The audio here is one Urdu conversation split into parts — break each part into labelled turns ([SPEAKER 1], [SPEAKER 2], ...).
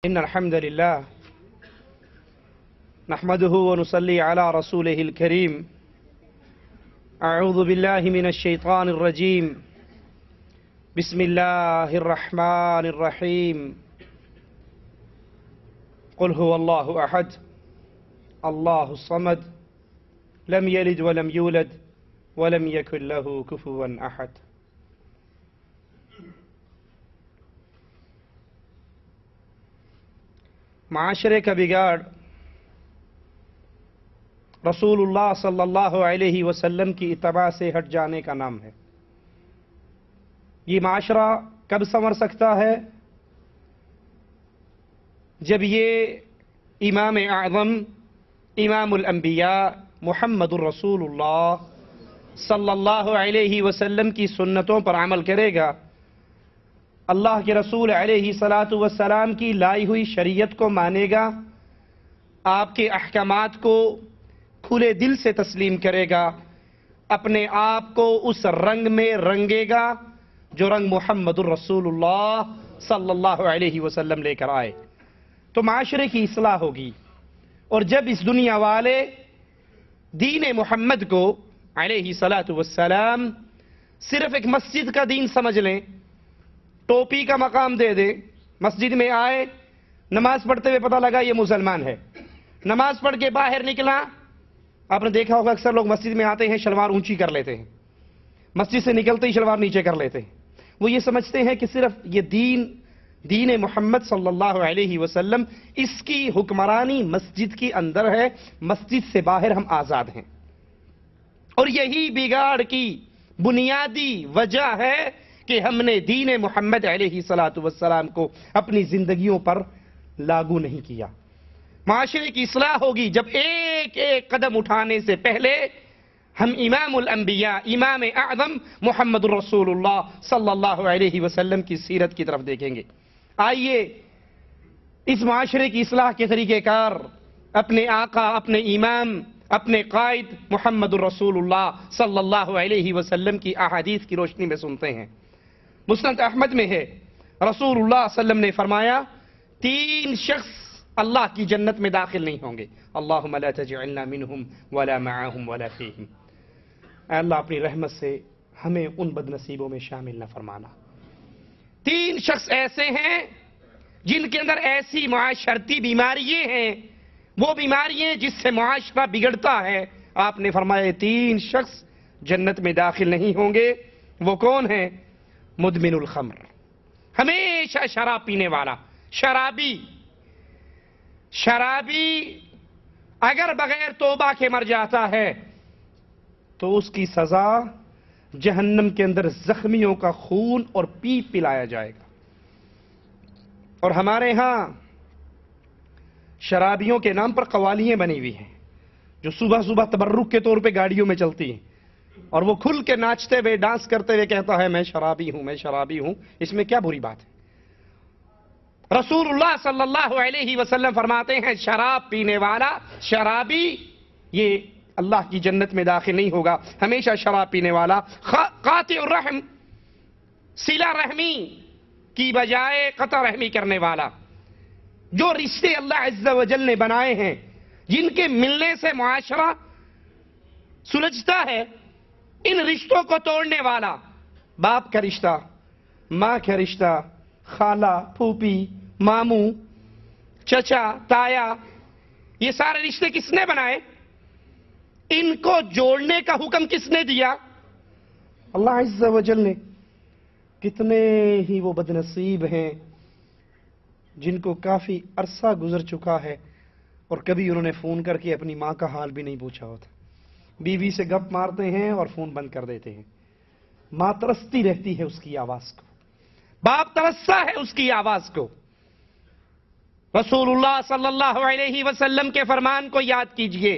[SPEAKER 1] إن الحمد لله نحمده ونصلي على رسوله الكريم. أعوذ بالله من الشيطان الرجيم. بسم الله الرحمن الرحيم. قل هو الله أحد الله الصمد لم يلد ولم يولد ولم يكن له كفوا أحد. معاشرے کا بگاڑ رسولullah صلی اللہ علیہ وسلم کی اتباع سے ہٹ جانے کا نام ہے. یہ معاشرہ کب سنور سکتا ہے؟ جب یہ امام اعظم امام الانبیاء محمد الرسول اللہ صلی اللہ علیہ وسلم کی سنتوں پر عمل کرے گا، اللہ کے رسول علیہ السلام کی لائی ہوئی شریعت کو مانے گا، آپ کے احکامات کو کھلے دل سے تسلیم کرے گا، اپنے آپ کو اس رنگ میں رنگے گا جو رنگ محمد الرسول اللہ صلی اللہ علیہ وسلم لے کر آئے، تو معاشرے کی اصلاح ہوگی. اور جب اس دنیا والے دین محمد کو علیہ السلام صرف ایک مسجد کا دین سمجھ لیں، ٹوپی کا مقام دے دیں، مسجد میں آئے، نماز پڑھتے ہوئے پتہ لگا یہ مسلمان ہے، نماز پڑھ کے باہر نکلا، آپ نے دیکھا ہوگا اکثر لوگ مسجد میں آتے ہیں شلوار اونچی کر لیتے ہیں، مسجد سے نکلتے ہی شلوار نیچے کر لیتے ہیں. وہ یہ سمجھتے ہیں کہ صرف یہ دین محمد صلی اللہ علیہ وسلم اس کی حکمرانی مسجد کے اندر ہے، مسجد سے باہر ہم آزاد ہیں. اور یہی بگاڑ کی بنیادی وجہ ہے کہ ہم نے دین محمد علیہ السلام کو اپنی زندگیوں پر لاگو نہیں کیا. معاشرے کی اصلاح ہوگی جب ایک ایک قدم اٹھانے سے پہلے ہم امام الانبیاء امام اعظم محمد الرسول اللہ صلی اللہ علیہ وسلم کی سیرت کی طرف دیکھیں گے. آئیے اس معاشرے کی اصلاح کے طریقہ کار اپنے آقا، اپنے امام، اپنے قائد محمد الرسول اللہ صلی اللہ علیہ وسلم کی احادیث کی روشنی میں سنتے ہیں. مسند احمد میں ہے، رسول اللہ صلی اللہ علیہ وسلم نے فرمایا 3 شخص اللہ کی جنت میں داخل نہیں ہوں گے. اللہم لا تجعلنا منہم ولا معاہم ولا فیہم. اے اللہ اپنی رحمت سے ہمیں ان بد نصیبوں میں شامل نہ فرمانا. 3 شخص ایسے ہیں جن کے اندر ایسی معاشرتی بیماریاں ہیں، وہ بیماریاں جس سے معاشرہ بگڑتا ہے. آپ نے فرمایا 3 شخص جنت میں داخل نہیں ہوں گے. وہ کون ہیں؟ مدمن الخمر، ہمیشہ شراب پینے والا، شرابی اگر بغیر توبہ کے مر جاتا ہے تو اس کی سزا جہنم کے اندر زخمیوں کا خون اور پیپ پلایا جائے گا. اور ہمارے ہاں شرابیوں کے نام پر قوالیاں بنی ہوئی ہیں جو صبح صبح تبرک کے طور پہ گاڑیوں میں چلتی ہیں، اور وہ کھل کے ناچتے ہوئے ڈانس کرتے ہوئے کہتا ہے میں شرابی ہوں، میں شرابی ہوں. اس میں کیا بری بات ہے؟ رسول اللہ صلی اللہ علیہ وسلم فرماتے ہیں شراب پینے والا، شرابی، یہ اللہ کی جنت میں داخل نہیں ہوگا. ہمیشہ شراب پینے والا. قاطع الرحم، صلہ رحمی کی بجائے قطع رحمی کرنے والا، جو رشتے اللہ عز و جل نے بنائے ہیں، جن کے ملنے سے معاشرہ سلجھتا ہے، ان رشتوں کو توڑنے والا. باپ کا رشتہ، ماں کا رشتہ، خالہ، پھوپھی، ماموں، چچا، تایا، یہ سارے رشتے کس نے بنائے؟ ان کو جوڑنے کا حکم کس نے دیا؟ اللہ عز و جل نے. کتنے ہی وہ بد نصیب ہیں جن کو کافی عرصہ گزر چکا ہے اور کبھی انہوں نے فون کر کے اپنی ماں کا حال بھی نہیں پوچھا ہوتا. بیوی سے گپ مارتے ہیں اور فون بند کر دیتے ہیں. ماں ترستی رہتی ہے اس کی آواز کو، باپ ترستا ہے اس کی آواز کو. رسول اللہ صلی اللہ علیہ وسلم کے فرمان کو یاد کیجئے.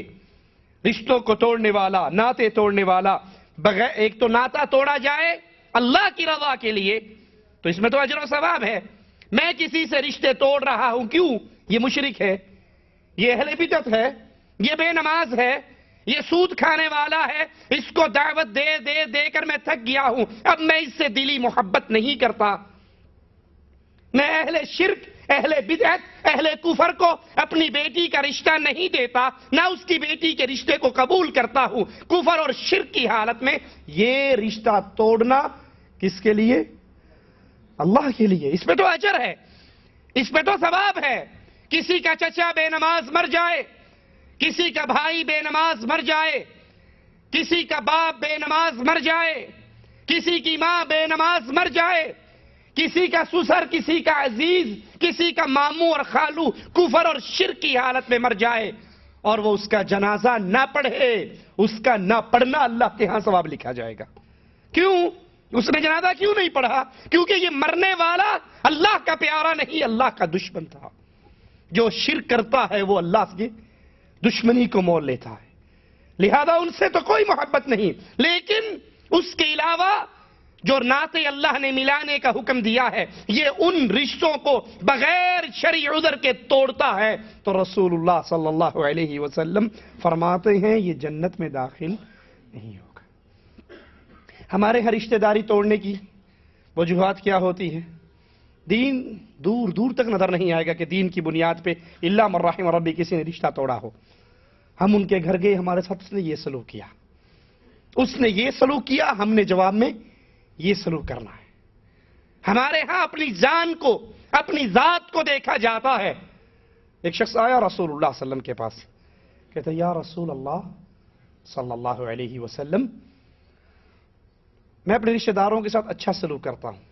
[SPEAKER 1] رشتوں کو توڑنے والا، ناطے توڑنے والا، بغیر ایک تو ناطا توڑا جائے اللہ کی رضا کے لیے تو اس میں تو اجر و ثواب ہے. میں کسی سے رشتے توڑ رہا ہوں، کیوں؟ یہ مشرک ہے، یہ اہل بدعت ہے، یہ بے نماز ہے، یہ سود کھانے والا ہے، اس کو دعوت دے کر میں تھک گیا ہوں، اب میں اس سے دلی محبت نہیں کرتا. میں اہل شرک، اہل بدعت اہل کفر کو اپنی بیٹی کا رشتہ نہیں دیتا، نہ اس کی بیٹی کے رشتے کو قبول کرتا ہوں۔ کفر اور شرک کی حالت میں یہ رشتہ توڑنا کس کے لیے؟ اللہ کے لیے۔ اس پہ تو اجر ہے، اس پہ تو ثواب ہے۔ کسی کا چچا بے نماز مر جائے، کسی کا بھائی بے نماز مر جائے، کسی کا باپ بے نماز مر جائے، کسی کی ماں بے نماز مر جائے، کسی کا سسر، کسی کا عزیز، کسی کا ماموں اور خالو کفر اور شرک کی حالت میں مر جائے اور وہ اس کا جنازہ نہ پڑھے، اس کا نہ پڑھنا اللہ کے ہاں ثواب لکھا جائے گا۔ کیوں؟ اس نے جنازہ کیوں نہیں پڑھا؟ کیونکہ یہ مرنے والا اللہ کا پیارا نہیں، اللہ کا دشمن تھا۔ جو شرک کرتا ہے وہ اللہ کی دشمنی کو مول لیتا ہے، لہذا ان سے تو کوئی محبت نہیں۔ لیکن اس کے علاوہ جو نعتیں اللہ نے ملانے کا حکم دیا ہے، یہ ان رشتوں کو بغیر شرعی عذر کے توڑتا ہے، تو رسول اللہ صلی اللہ علیہ وسلم فرماتے ہیں یہ جنت میں داخل نہیں ہوگا۔ ہمارے ہر رشتہ داری توڑنے کی وجوہات کیا ہوتی ہے؟ دین دور دور تک نظر نہیں آئے گا کہ دین کی بنیاد پہ الا من رحم ربی کسی نے رشتہ توڑا ہو۔ ہم ان کے گھر گئے، ہمارے ساتھ اس نے یہ سلوک کیا، اس نے یہ سلوک کیا، ہم نے جواب میں یہ سلوک کرنا ہے۔ ہمارے ہاں اپنی جان کو، اپنی ذات کو دیکھا جاتا ہے۔ ایک شخص آیا رسول اللہ صلی اللہ علیہ وسلم کے پاس، کہتا یا رسول اللہ صلی اللہ علیہ وسلم، میں اپنے رشتہ داروں کے ساتھ اچھا سلوک کرتا ہوں،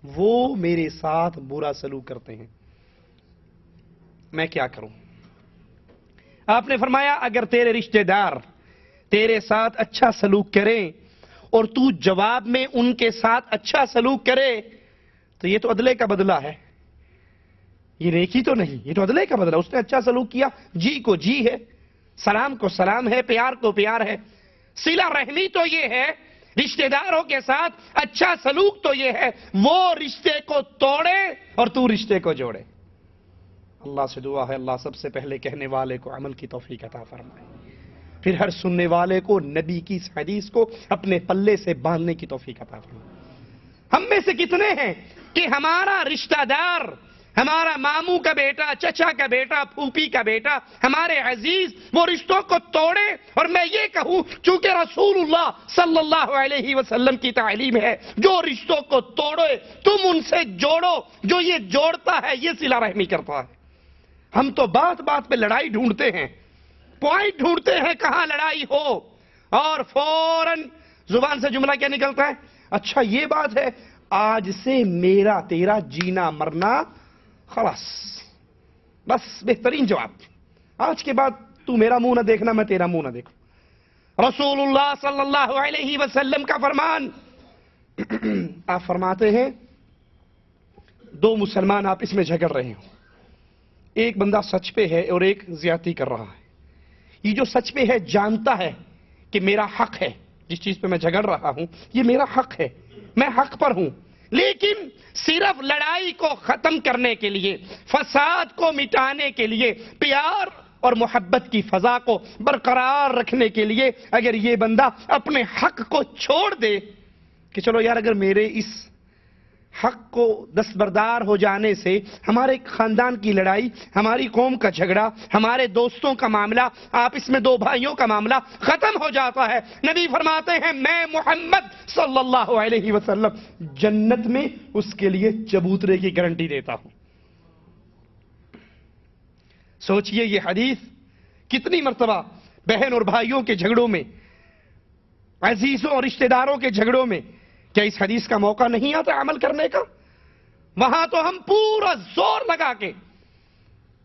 [SPEAKER 1] وہ میرے ساتھ برا سلوک کرتے ہیں، میں کیا کروں؟ آپ نے فرمایا اگر تیرے رشتہ دار تیرے ساتھ اچھا سلوک کریں اور تو جواب میں ان کے ساتھ اچھا سلوک کرے تو یہ تو عدلے کا بدلہ ہے، یہ نیکی تو نہیں، یہ تو عدلے کا بدلہ۔ اس نے اچھا سلوک کیا، جی کو جی ہے، سلام کو سلام ہے، پیار کو پیار ہے۔ صلہ رحمی تو یہ ہے، رشتہ داروں کے ساتھ اچھا سلوک تو یہ ہے، وہ رشتے کو توڑے اور تو رشتے کو جوڑے۔ اللہ سے دعا ہے اللہ سب سے پہلے کہنے والے کو عمل کی توفیق عطا فرمائے، پھر ہر سننے والے کو نبی کی اس حدیث کو اپنے پلے سے باندھنے کی توفیق عطا فرمائے۔ ہم میں سے کتنے ہیں کہ ہمارا رشتہ دار، ہمارا ماموں کا بیٹا، چچا کا بیٹا، پھوپھی کا بیٹا، ہمارے عزیز وہ رشتوں کو توڑے اور میں یہ کہوں چونکہ رسول اللہ صلی اللہ علیہ وسلم کی تعلیم ہے جو رشتوں کو توڑے تم ان سے جوڑو، جو یہ جوڑتا ہے یہ صلہ رحمی کرتا ہے۔ ہم تو بات بات پہ لڑائی ڈھونڈتے ہیں، پوائنٹ ڈھونڈتے ہیں کہاں لڑائی ہو، اور فوراً زبان سے جملہ کیا نکلتا ہے؟ اچھا یہ بات ہے، آج سے میرا تیرا جینا مرنا خلاص، بس بہترین جواب، آج کے بعد تو میرا منہ نہ دیکھنا، میں تیرا منہ نہ دیکھوں۔ رسول اللہ صلی اللہ علیہ وسلم کا فرمان، آپ فرماتے ہیں دو مسلمان آپس میں جھگڑ رہے ہوں، ایک بندہ سچ پہ ہے اور ایک زیادتی کر رہا ہے، یہ جو سچ پہ ہے جانتا ہے کہ میرا حق ہے، جس چیز پہ میں جھگڑ رہا ہوں یہ میرا حق ہے، میں حق پر ہوں، لیکن صرف لڑائی کو ختم کرنے کے لیے، فساد کو مٹانے کے لیے، پیار اور محبت کی فضا کو برقرار رکھنے کے لیے اگر یہ بندہ اپنے حق کو چھوڑ دے کہ چلو یار اگر میرے اس حق کو دستبردار ہو جانے سے ہمارے خاندان کی لڑائی، ہماری قوم کا جھگڑا، ہمارے دوستوں کا معاملہ، آپس میں دو بھائیوں کا معاملہ ختم ہو جاتا ہے، نبی فرماتے ہیں میں محمد صلی اللہ علیہ وسلم جنت میں اس کے لیے چبوترے کی گارنٹی دیتا ہوں۔ سوچئے یہ حدیث کتنی مرتبہ بہن اور بھائیوں کے جھگڑوں میں، عزیزوں اور رشتہ داروں کے جھگڑوں میں کیا اس حدیث کا موقع نہیں آتا عمل کرنے کا؟ وہاں تو ہم پورا زور لگا کے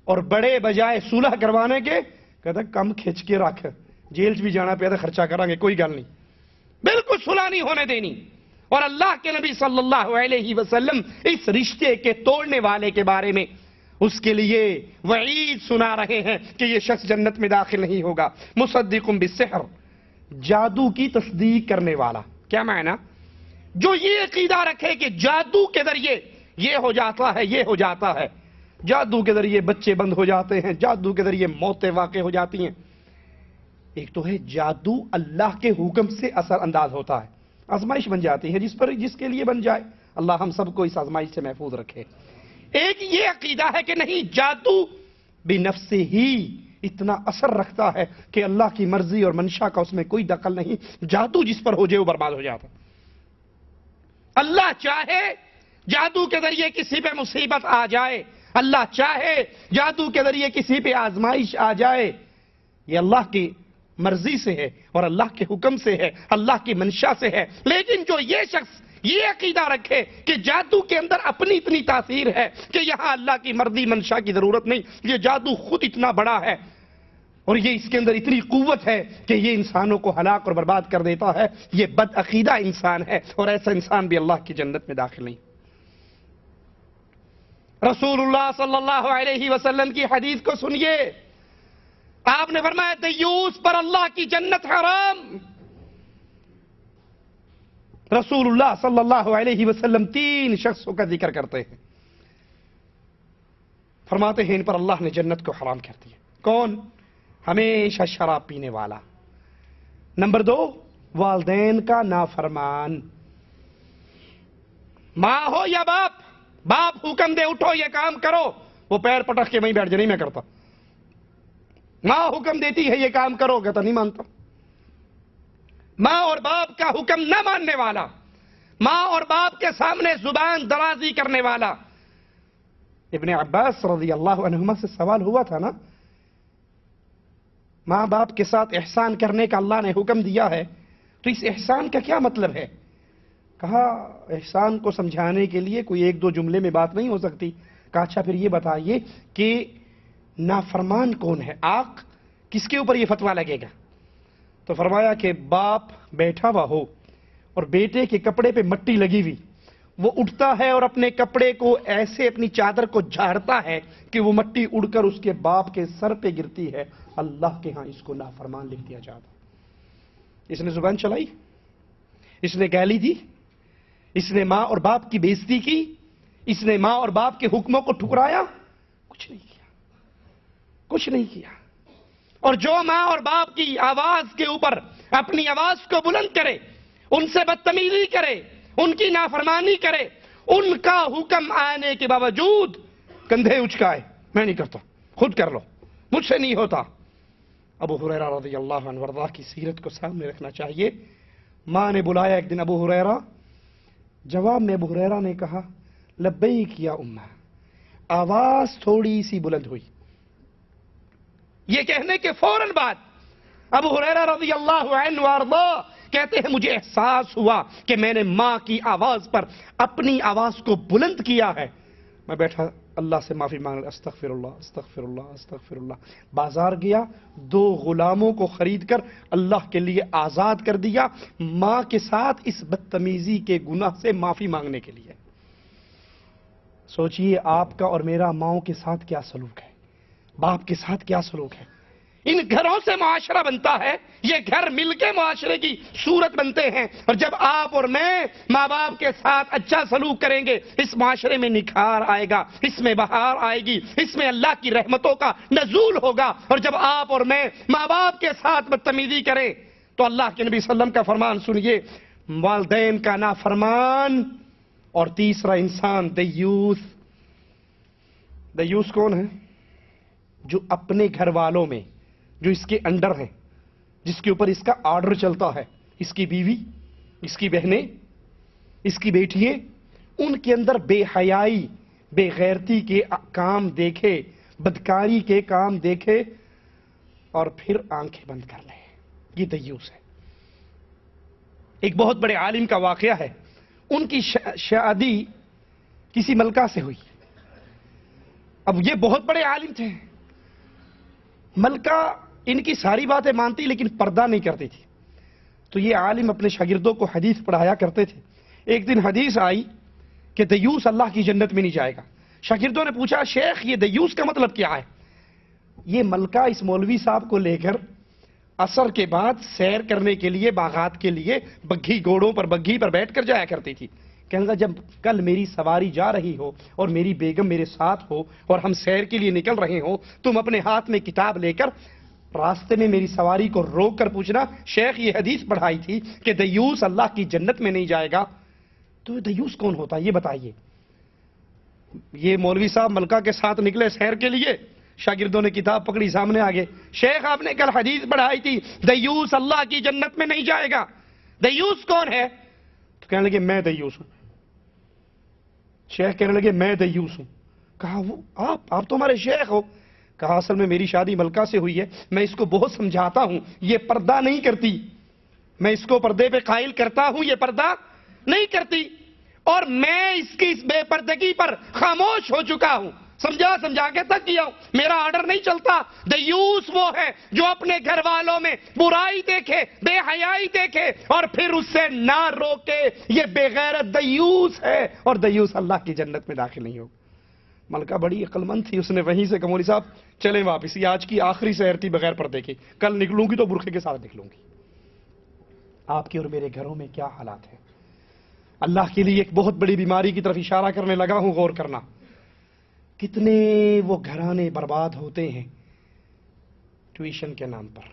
[SPEAKER 1] اور بڑے بجائے صلح کروانے کے کہتا کم کھچ کے رکھ، جیل بھی جانا پیا تو خرچہ کریں گے، کوئی گل نہیں، بالکل صلح نہیں ہونے دینی۔ اور اللہ کے نبی صلی اللہ علیہ وسلم اس رشتے کے توڑنے والے کے بارے میں اس کے لیے وعید سنا رہے ہیں کہ یہ شخص جنت میں داخل نہیں ہوگا۔ مصدق بالسحر، جادو کی تصدیق کرنے والا، کیا معنی؟ جو یہ عقیدہ رکھے کہ جادو کے ذریعے یہ ہو جاتا ہے، یہ ہو جاتا ہے، جادو کے ذریعے بچے بند ہو جاتے ہیں، جادو کے ذریعے موتیں واقع ہو جاتی ہیں۔ ایک تو ہے جادو اللہ کے حکم سے اثر انداز ہوتا ہے، آزمائش بن جاتی ہے جس کے لیے بن جائے، اللہ ہم سب کو اس آزمائش سے محفوظ رکھے۔ ایک یہ عقیدہ ہے کہ نہیں، جادو بنفس ہی اتنا اثر رکھتا ہے کہ اللہ کی مرضی اور منشا کا اس میں کوئی دخل نہیں، جادو جس پر ہو جائے وہ برباد ہو جاتا۔ اللہ چاہے جادو کے ذریعے کسی پہ مصیبت آ جائے، اللہ چاہے جادو کے ذریعے کسی پہ آزمائش آ جائے، یہ اللہ کی مرضی سے ہے اور اللہ کے حکم سے ہے، اللہ کی منشا سے ہے۔ لیکن جو یہ شخص یہ عقیدہ رکھے کہ جادو کے اندر اپنی اتنی تاثیر ہے کہ یہاں اللہ کی مرضی منشا کی ضرورت نہیں، یہ جادو خود اتنا بڑا ہے اور یہ اس کے اندر اتنی قوت ہے کہ یہ انسانوں کو ہلاک اور برباد کر دیتا ہے، یہ بد عقیدہ انسان ہے اور ایسا انسان بھی اللہ کی جنت میں داخل نہیں۔ رسول اللہ صلی اللہ علیہ وسلم کی حدیث کو سنیے، آپ نے فرمایا دیوس پر اللہ کی جنت حرام۔ رسول اللہ صلی اللہ علیہ وسلم 3 شخصوں کا ذکر کرتے ہیں، فرماتے ہیں ان پر اللہ نے جنت کو حرام کر دیا۔ کون؟ ہمیشہ شراب پینے والا، نمبر 2 والدین کا نافرمان، ماں ہو یا باپ، باپ حکم دے اٹھو یہ کام کرو، وہ پیر پٹک کے وہیں بیٹھ جائے، نہیں میں کرتا۔ ماں حکم دیتی ہے یہ کام کرو، کہتا نہیں مانتا۔ ماں اور باپ کا حکم نہ ماننے والا، ماں اور باپ کے سامنے زبان درازی کرنے والا۔ ابن عباس رضی اللہ عنہما سے سوال ہوا تھا نا، ماں باپ کے ساتھ احسان کرنے کا اللہ نے حکم دیا ہے، تو اس احسان کا کیا مطلب ہے؟ کہا احسان کو سمجھانے کے لیے کوئی 1-2 جملے میں بات نہیں ہو سکتی۔ کہا اچھا پھر یہ بتائیے کہ نافرمان کون ہے؟ آق کس کے اوپر یہ فتویٰ لگے گا؟ تو فرمایا کہ باپ بیٹھا ہوا ہو اور بیٹے کے کپڑے پہ مٹی لگی ہوئی، وہ اٹھتا ہے اور اپنے کپڑے کو ایسے اپنی چادر کو جھاڑتا ہے کہ وہ مٹی اڑ کر اس کے باپ کے سر پہ گرتی ہے، اللہ کے ہاں اس کو نافرمان لکھ دیا جاتا۔ اس نے زبان چلائی، اس نے گالی دی، اس نے ماں اور باپ کی بےزتی کی، اس نے ماں اور باپ کے حکموں کو ٹھکرایا، کچھ نہیں کیا، کچھ نہیں کیا۔ اور جو ماں اور باپ کی آواز کے اوپر اپنی آواز کو بلند کرے، ان سے بدتمیزی کرے، ان کی نافرمانی کرے، ان کا حکم آنے کے باوجود کندھے اچکائے، میں نہیں کرتا، خود کر لو، مجھ سے نہیں ہوتا۔ ابو ہریرہ رضی اللہ عنہ وارضاہ کی سیرت کو سامنے رکھنا چاہیے۔ ماں نے بلایا ایک دن ابو ہریرہ، جواب میں ابو ہریرہ نے کہا لبیک یا امہ، آواز تھوڑی سی بلند ہوئی۔ یہ کہنے کے فوراً بعد ابو ہریرہ رضی اللہ عنہ وارضاہ کہتے ہیں مجھے احساس ہوا کہ میں نے ماں کی آواز پر اپنی آواز کو بلند کیا ہے۔ میں بیٹھا اللہ سے معافی مانگ، استغفر اللہ استغفر اللہ استغفر اللہ۔ بازار گیا، 2 غلاموں کو خرید کر اللہ کے لیے آزاد کر دیا، ماں کے ساتھ اس بدتمیزی کے گناہ سے معافی مانگنے کے لیے۔ سوچئے آپ کا اور میرا ماؤں کے ساتھ کیا سلوک ہے، باپ کے ساتھ کیا سلوک ہے۔ ان گھروں سے معاشرہ بنتا ہے، یہ گھر مل کے معاشرے کی صورت بنتے ہیں، اور جب آپ اور میں ماں باپ کے ساتھ اچھا سلوک کریں گے، اس معاشرے میں نکھار آئے گا، اس میں بہار آئے گی، اس میں اللہ کی رحمتوں کا نزول ہوگا۔ اور جب آپ اور میں ماں باپ کے ساتھ بدتمیزی کریں تو اللہ کے نبی صلی اللہ علیہ وسلم کا فرمان سنیے، والدین کا نافرمان، اور تیسرا انسان دیوس۔ دیوس کون ہے؟ جو اپنے گھر والوں میں، جو اس کے انڈر ہیں، جس کے اوپر اس کا آرڈر چلتا ہے، اس کی بیوی، اس کی بہنیں، اس کی بیٹیاں، ان کے اندر بے حیائی، بے غیرتی کے کام دیکھے، بدکاری کے کام دیکھے اور پھر آنکھیں بند کر لے، یہ دیوس ہے۔ ایک بہت بڑے عالم کا واقعہ ہے، ان کی شادی کسی ملکہ سے ہوئی۔ اب یہ بہت بڑے عالم تھے، ملکہ ان کی ساری باتیں مانتی لیکن پردہ نہیں کرتی تھی، تو یہ عالم اپنے شاگردوں کو حدیث پڑھایا کرتے تھے۔ ایک دن حدیث آئی کہ دیوس اللہ کی جنت میں نہیں جائے گا۔ شاگردوں نے پوچھا شیخ یہ دیوس کا مطلب کیا ہے؟ یہ ملکہ اس مولوی صاحب کو لے کر عصر کے بعد سیر کرنے کے لیے باغات کے لیے بگھی گھوڑوں پر بگھی پر بیٹھ کر جایا کرتی تھی۔ کہنے لگا جب کل میری سواری جا رہی ہو اور میری بیگم میرے ساتھ ہو اور ہم سیر کے لیے نکل رہے ہوں، تم اپنے ہاتھ میں کتاب لے کر راستے میں میری سواری کو روک کر پوچھنا شیخ یہ حدیث پڑھائی تھی کہ دیوس اللہ کی جنت میں نہیں جائے گا، تو دیوس کون ہوتا ہے یہ بتائیے۔ یہ مولوی صاحب ملکہ کے ساتھ نکلے سیر کے لیے، شاگردوں نے کتاب پکڑی، سامنے آگے، شیخ آپ نے کل حدیث پڑھائی تھی دیوس اللہ کی جنت میں نہیں جائے گا، دیوس کون ہے؟ تو کہنے لگے میں دیوس ہوں۔ شیخ کہنے لگے میں دیوس ہوں۔ کہا وہ آپ تو ہمارے شیخ ہو۔ کہا اصل میں میری شادی ملکہ سے ہوئی ہے، میں اس کو بہت سمجھاتا ہوں، یہ پردہ نہیں کرتی، میں اس کو پردے پہ قائل کرتا ہوں، یہ پردہ نہیں کرتی، اور میں اس کی اس بے پردگی پر خاموش ہو چکا ہوں، سمجھا کے تک کیا ہوں، میرا آرڈر نہیں چلتا۔ دیوس وہ ہے جو اپنے گھر والوں میں برائی دیکھے، بے حیائی دیکھے اور پھر اس سے نہ روکے، یہ بے غیرت دیوس ہے، اور دیوس اللہ کی جنت میں داخل نہیں ہوگا۔ ملکہ بڑی عقل مند تھی، اس نے وہیں سے کہا مولوی صاحب چلیں واپس، یہ آج کی آخری سیر تھی بغیر پردے کے، کل نکلوں گی تو برقعے کے ساتھ نکلوں گی۔ آپ کے اور میرے گھروں میں کیا حالات ہیں؟ اللہ کے لیے ایک بہت بڑی بیماری کی طرف اشارہ کرنے لگا ہوں، غور کرنا۔ کتنے وہ گھرانے برباد ہوتے ہیں ٹیوشن کے نام پر۔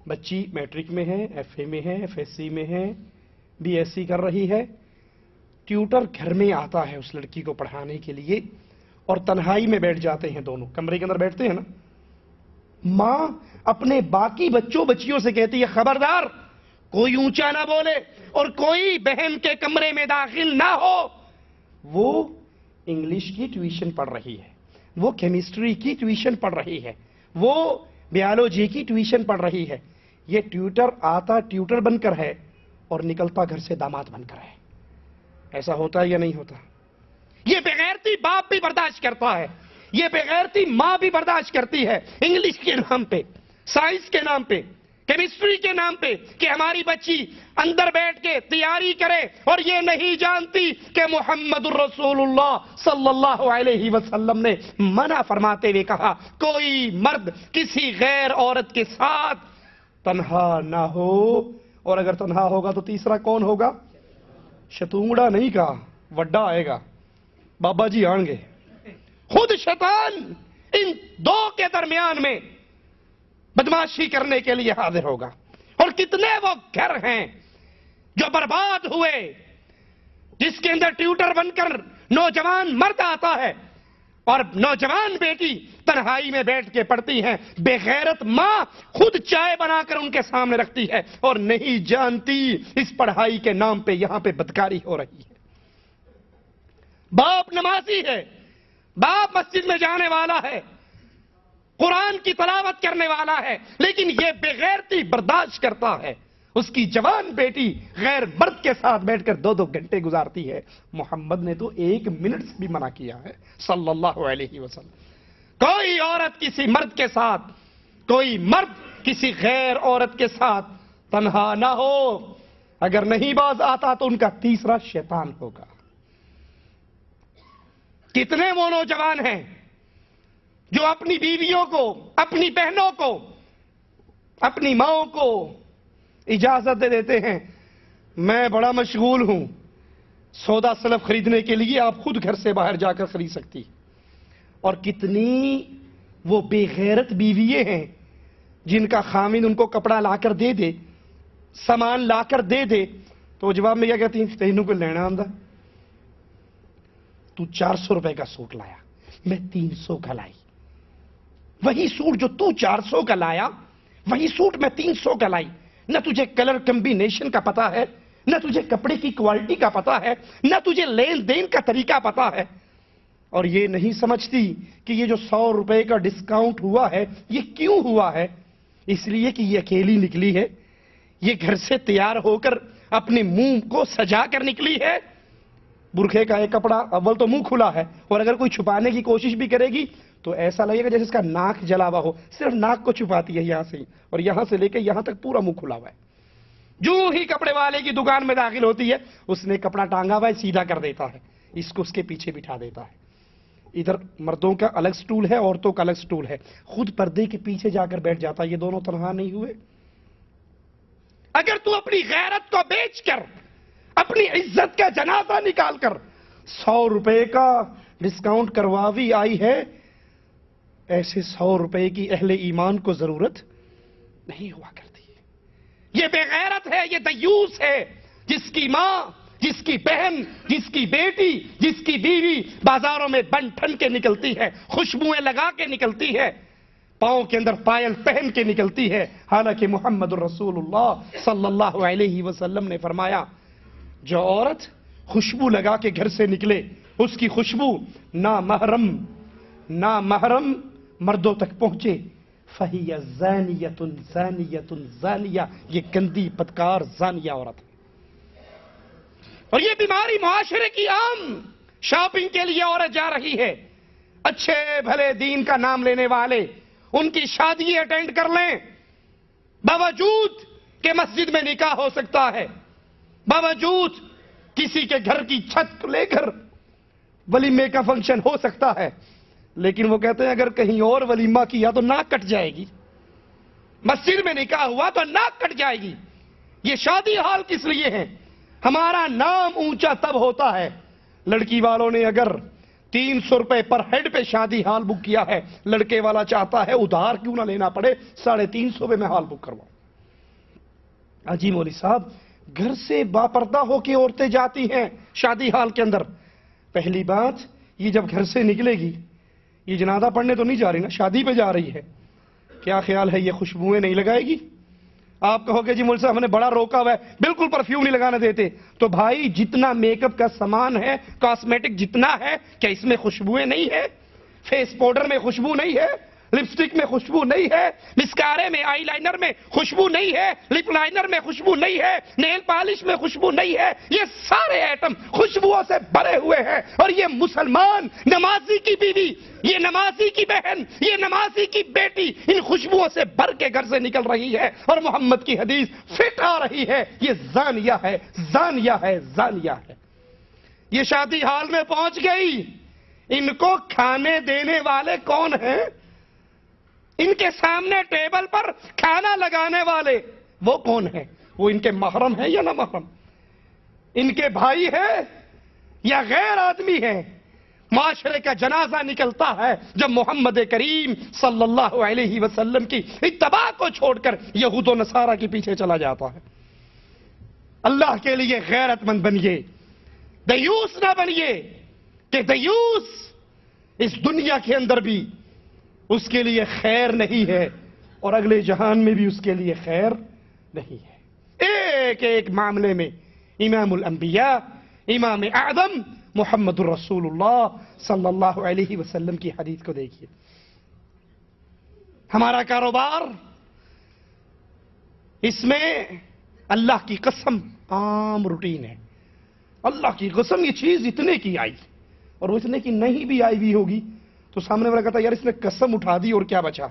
[SPEAKER 1] بچی میٹرک میں ہے، ایف اے میں ہے، ایف ایس سی میں ہے، بی ایس سی کر رہی ہے، ٹیوٹر گھر میں آتا ہے اس لڑکی کو پڑھانے کے لیے، اور تنہائی میں بیٹھ جاتے ہیں، دونوں کمرے کے اندر بیٹھتے ہیں نا۔ ماں اپنے باقی بچیوں سے کہتی ہے خبردار کوئی اونچا نہ بولے اور کوئی بہن کے کمرے میں داخل نہ ہو۔ وہ انگلش کی ٹیوشن پڑھ رہی ہے، وہ کیمسٹری کی ٹیوشن پڑھ رہی ہے، وہ بیالوجی کی ٹیوشن پڑھ رہی ہے۔ یہ ٹیوٹر آتا ٹیوٹر بن کر ہے اور نکلتا گھر سے داماد بن کر ہے۔ ایسا ہوتا ہے یا نہیں ہوتا؟ یہ بغیرتی باپ بھی برداشت کرتا ہے، یہ بغیرتی ماں بھی برداشت کرتی ہے، انگلش کے نام پہ، سائنس کے نام پہ، کیمسٹری کے نام پہ، کہ ہماری بچی اندر بیٹھ کے تیاری کرے، اور یہ نہیں جانتی کہ محمد الرسول اللہ صلی اللہ علیہ وسلم نے منع فرماتے ہوئے کہا کوئی مرد کسی غیر عورت کے ساتھ تنہا نہ ہو، اور اگر تنہا ہوگا تو تیسرا کون ہوگا؟ شتونگڑا نہیں کہا، وڈا آئے گا، بابا جی آئیں گے، خود شیطان ان دو کے درمیان میں بدماشی کرنے کے لیے حاضر ہوگا۔ اور کتنے وہ گھر ہیں جو برباد ہوئے، جس کے اندر ٹیوٹر بن کر نوجوان مرد آتا ہے اور نوجوان بیٹی تنہائی میں بیٹھ کے پڑھتی ہیں، بے غیرت ماں خود چائے بنا کر ان کے سامنے رکھتی ہے اور نہیں جانتی اس پڑھائی کے نام پہ یہاں پہ بدکاری ہو رہی ہے۔ باپ نمازی ہے، باپ مسجد میں جانے والا ہے، قرآن کی تلاوت کرنے والا ہے، لیکن یہ بے غیرتی برداشت کرتا ہے، اس کی جوان بیٹی غیر مرد کے ساتھ بیٹھ کر 2-2 گھنٹے گزارتی ہے۔ محمد نے تو 1 منٹ سے بھی منع کیا ہے صلی اللہ علیہ وسلم۔ کوئی عورت کسی مرد کے ساتھ، کوئی مرد کسی غیر عورت کے ساتھ تنہا نہ ہو، اگر نہیں باز آتا تو ان کا تیسرا شیطان ہوگا۔ کتنے وہ نوجوان ہیں جو اپنی بیویوں کو، اپنی بہنوں کو، اپنی ماں کو اجازت دے دیتے ہیں میں بڑا مشغول ہوں، سودا سلف خریدنے کے لیے آپ خود گھر سے باہر جا کر خرید سکتی۔ اور کتنی وہ بے غیرت بیویے ہیں جن کا خامن ان کو کپڑا لا کر دے دے، سامان لا کر دے دے، تو وہ جواب میں کیا کہتی ہیں؟ تینوں کو لینا آندہ، تو 400 روپے کا سوٹ لایا، میں 300 کا لائی، وہی سوٹ جو تو 400 کا لایا وہی سوٹ میں 300 کا لائی، نہ تجھے کلر کمبینیشن کا پتا ہے، نہ تجھے کپڑے کی کوالٹی کا پتا ہے، نہ تجھے لین دین کا طریقہ پتا ہے، اور یہ نہیں سمجھتی کہ یہ جو 100 روپے کا ڈسکاؤنٹ ہوا ہے یہ کیوں ہوا ہے؟ اس لیے کہ یہ اکیلی نکلی ہے، یہ گھر سے تیار ہو کر اپنے منہ کو سجا کر نکلی ہے۔ برقعے کا ایک کپڑا اول تو منہ کھلا ہے، اور اگر کوئی چھپانے کی کوشش بھی کرے گی تو ایسا لگے گا جیسے اس کا ناک جلا ہوا ہو، صرف ناک کو چھپاتی ہے یہاں سے ہی، اور یہاں سے لے کے یہاں تک پورا منہ کھلا ہوا ہے۔ جو ہی کپڑے والے کی دکان میں داخل ہوتی ہے اس نے کپڑا ٹانگا ہوا ہے سیدھا کر دیتا ہے، اس کو اس کے پیچھے بٹھا دیتا ہے۔ ادھر مردوں کا الگ سٹول ہے، عورتوں کا الگ سٹول ہے، خود پردے کے پیچھے جا کر بیٹھ جاتا ہے۔ یہ دونوں تنہا نہیں ہوئے؟ اگر تو اپنی غیرت کو بیچ کر، اپنی عزت کا جنازہ نکال کر 100 روپے کا ڈسکاؤنٹ کرواوی آئی ہے، ایسے 100 روپے کی اہل ایمان کو ضرورت نہیں ہوا کرتی ہے۔ یہ بے غیرت ہے، یہ دیوس ہے جس کی ماں جس کی بہن، جس کی بیٹی، جس کی بیوی بازاروں میں بن ٹھن کے نکلتی ہے، خوشبوئیں لگا کے نکلتی ہے، پاؤں کے اندر پائل پہن کے نکلتی ہے، حالانکہ محمد الرسول اللہ صلی اللہ علیہ وسلم نے فرمایا جو عورت خوشبو لگا کے گھر سے نکلے، اس کی خوشبو نامحرم مردوں تک پہنچے، فہی زانیۃ زانیۃ زانیہ، یہ گندی بدکار زانیہ عورت ہے۔ اور یہ بیماری معاشرے کی عام، شاپنگ کے لیے عورت جا رہی ہے، اچھے بھلے دین کا نام لینے والے ان کی شادی اٹینڈ کر لیں، باوجود کہ مسجد میں نکاح ہو سکتا ہے، باوجود کسی کے گھر کی چھت کو لے کر ولیمے کا فنکشن ہو سکتا ہے، لیکن وہ کہتے ہیں اگر کہیں اور ولیمہ کیا تو ناک کٹ جائے گی، مسجد میں نکاح ہوا تو ناک کٹ جائے گی۔ یہ شادی ہال کس لیے ہے؟ ہمارا نام اونچا تب ہوتا ہے، لڑکی والوں نے اگر 300 روپے پر ہیڈ پہ شادی ہال بک کیا ہے، لڑکے والا چاہتا ہے ادھار کیوں نہ لینا پڑے، 350 پہ میں ہال بک کرواؤں۔ اجی مولوی صاحب، گھر سے باپردہ ہو کے عورتیں جاتی ہیں شادی ہال کے اندر، پہلی بات یہ جب گھر سے نکلے گی، یہ جنازہ پڑھنے تو نہیں جا رہی نا، شادی پہ جا رہی ہے، کیا خیال ہے یہ خوشبوئیں نہیں لگائے گی؟ آپ کہو گے جی مولوی صاحب ہم نے بڑا روکا ہوا ہے، بالکل پرفیوم نہیں لگانے دیتے، تو بھائی جتنا میک اپ کا سامان ہے، کاسمیٹک جتنا ہے، کیا اس میں خوشبوئیں نہیں ہے؟ فیس پاؤڈر میں خوشبو نہیں ہے؟ لپسٹک میں خوشبو نہیں ہے؟ مسکارے میں، آئی لائنر میں خوشبو نہیں ہے؟ لپ لائنر میں خوشبو نہیں ہے؟ نیل پالش میں خوشبو نہیں ہے؟ یہ سارے ایٹم خوشبوؤں سے بھرے ہوئے ہیں، اور یہ مسلمان نمازی کی بیوی، یہ نمازی کی بہن، یہ نمازی کی بیٹی ان خوشبوؤں سے بھر کے گھر سے نکل رہی ہے، اور محمد کی حدیث فٹ آ رہی ہے، یہ زانیہ ہے، زانیہ ہے، زانیہ ہے۔ یہ شادی ہال میں پہنچ گئی، ان کو کھانے دینے والے کون ہیں؟ ان کے سامنے ٹیبل پر کھانا لگانے والے وہ کون ہیں؟ وہ ان کے محرم ہیں یا نہ محرم؟ ان کے بھائی ہیں یا غیر آدمی ہیں؟ معاشرے کا جنازہ نکلتا ہے جب محمد کریم صلی اللہ علیہ وسلم کی اتباع کو چھوڑ کر یہود و نصارہ کے پیچھے چلا جاتا ہے۔ اللہ کے لیے غیرت مند بنیے، دیوس نہ بنیے، کہ دیوس اس دنیا کے اندر بھی اس کے لیے خیر نہیں ہے اور اگلے جہان میں بھی اس کے لیے خیر نہیں ہے۔ ایک ایک معاملے میں امام الانبیاء، امام اعظم محمد الرسول اللہ صلی اللہ علیہ وسلم کی حدیث کو دیکھیے۔ ہمارا کاروبار، اس میں اللہ کی قسم عام روٹین ہے، اللہ کی قسم یہ چیز اتنے کی آئی اور وہ اتنے کی نہیں بھی آئی بھی ہوگی تو سامنے والا کہتا ہے یار اس نے قسم اٹھا دی اور کیا بچا۔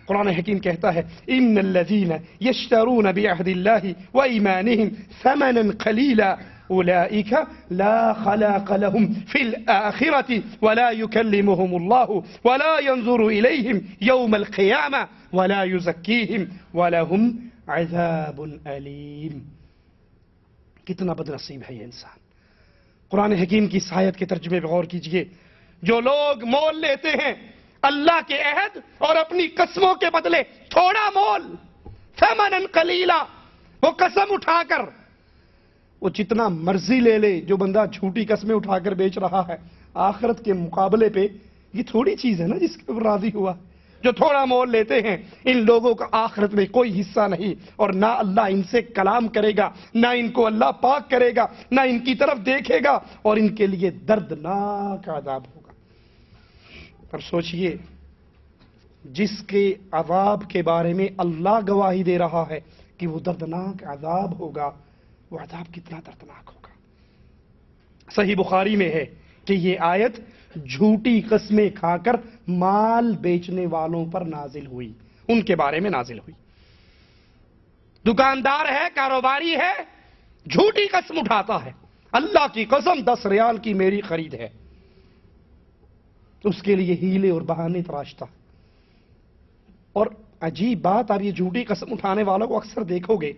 [SPEAKER 1] قرآن حکیم کہتا ہے ان الذین یشترون بعہد اللہ وایمانہم ثمنا قلیلا اولئک لا خلاق لهم فی الآخرۃ ولا یکلمهم اللہ ولا ينظر الیہم یوم القیامہ ولا یزکیہم ولہم عذاب علیم۔ کتنا بد نصیب ہے یہ انسان۔ قرآن حکیم کی اس آیت کے ترجمے پہ غور کیجئے۔ جو لوگ مول لیتے ہیں اللہ کے عہد اور اپنی قسموں کے بدلے تھوڑا مول، ثمنا قلیلا، وہ قسم اٹھا کر وہ جتنا مرضی لے لے، جو بندہ جھوٹی قسمیں اٹھا کر بیچ رہا ہے آخرت کے مقابلے پہ یہ تھوڑی چیز ہے نا جس کے اوپر راضی ہوا۔ جو تھوڑا مول لیتے ہیں ان لوگوں کا آخرت میں کوئی حصہ نہیں، اور نہ اللہ ان سے کلام کرے گا، نہ ان کو اللہ پاک کرے گا، نہ ان کی طرف دیکھے گا، اور ان کے لیے دردناک عذاب ہوگا۔ پر سوچئے جس کے عذاب کے بارے میں اللہ گواہی دے رہا ہے کہ وہ دردناک عذاب ہوگا، وہ عذاب کتنا دردناک ہوگا۔ صحیح بخاری میں ہے کہ یہ آیت جھوٹی قسمیں کھا کر مال بیچنے والوں پر نازل ہوئی، ان کے بارے میں نازل ہوئی۔ دکاندار ہے، کاروباری ہے، جھوٹی قسم اٹھاتا ہے، اللہ کی قسم 10 ریال کی میری خرید ہے، اس کے لیے ہیلے اور بہانے تراشتا۔ اور عجیب بات، آپ یہ جھوٹی قسم اٹھانے والوں کو اکثر دیکھو گے،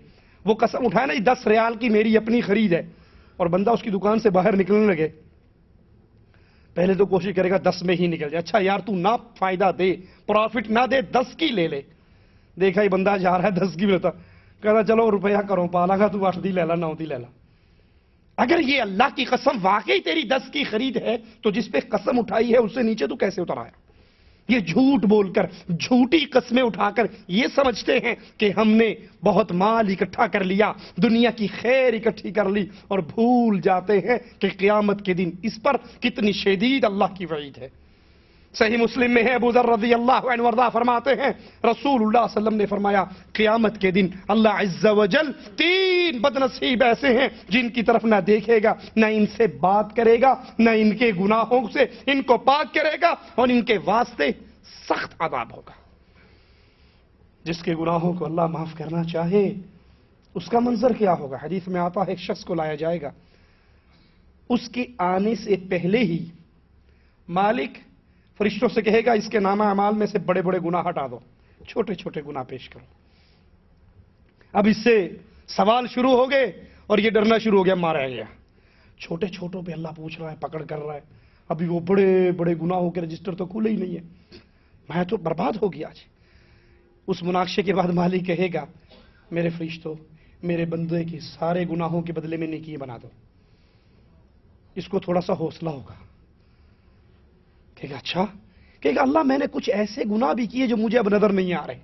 [SPEAKER 1] وہ قسم اٹھائے نا 10 ریال کی میری اپنی خرید ہے، اور بندہ اس کی دکان سے باہر نکلنے لگے، پہلے تو کوشش کرے گا 10 میں ہی نکل جائے، اچھا یار تو نہ فائدہ دے، پروفٹ نہ دے، 10 کی لے لے۔ دیکھا یہ بندہ جا رہا ہے 10 کی بھی لیتا، کہتا چلو روپیہ کرو پالا گا تو 8 دی لے لا 9 دی لے لا۔ اگر یہ اللہ کی قسم واقعی تیری 10 کی خرید ہے تو جس پہ قسم اٹھائی ہے اس سے نیچے تو کیسے اتر آیا؟ یہ جھوٹ بول کر، جھوٹی قسمیں اٹھا کر یہ سمجھتے ہیں کہ ہم نے بہت مال اکٹھا کر لیا، دنیا کی خیر اکٹھی کر لی، اور بھول جاتے ہیں کہ قیامت کے دن اس پر کتنی شدید اللہ کی وعید ہے۔ صحیح مسلم میں ہے، ابو ذر رضی اللہ عنہ وارضہ فرماتے ہیں رسول اللہ صلی اللہ علیہ وسلم نے فرمایا قیامت کے دن اللہ عز و جل 3 بدنصیب ایسے ہیں جن کی طرف نہ دیکھے گا، نہ ان سے بات کرے گا، نہ ان کے گناہوں سے ان کو پاک کرے گا، اور ان کے واسطے سخت عذاب ہوگا۔ جس کے گناہوں کو اللہ معاف کرنا چاہے اس کا منظر کیا ہوگا؟ حدیث میں آتا ہے ایک شخص کو لایا جائے گا، اس کے آنے سے پہلے ہی مالک فرشتوں سے کہے گا اس کے نامہ اعمال میں سے بڑے بڑے گناہ ہٹا دو، چھوٹے چھوٹے گناہ پیش کرو۔ اب اس سے سوال شروع ہو گئے اور یہ ڈرنا شروع ہو گیا، مارا گیا۔ چھوٹے چھوٹوں پہ اللہ پوچھ رہا ہے، پکڑ کر رہا ہے، ابھی وہ بڑے بڑے گناہوں کے رجسٹر تو کھلے ہی نہیں ہے، میں تو برباد ہو گیا آج۔ اس مناقشے کے بعد مالک کہے گا میرے فرشتوں، میرے بندے کی سارے گناہوں کے بدلے میں نیکی بنا دو۔ اس کو تھوڑا سا حوصلہ ہوگا، کہے گا اچھا، کہے گا اللہ میں نے کچھ ایسے گناہ بھی کیے جو مجھے اب نظر نہیں آ رہے۔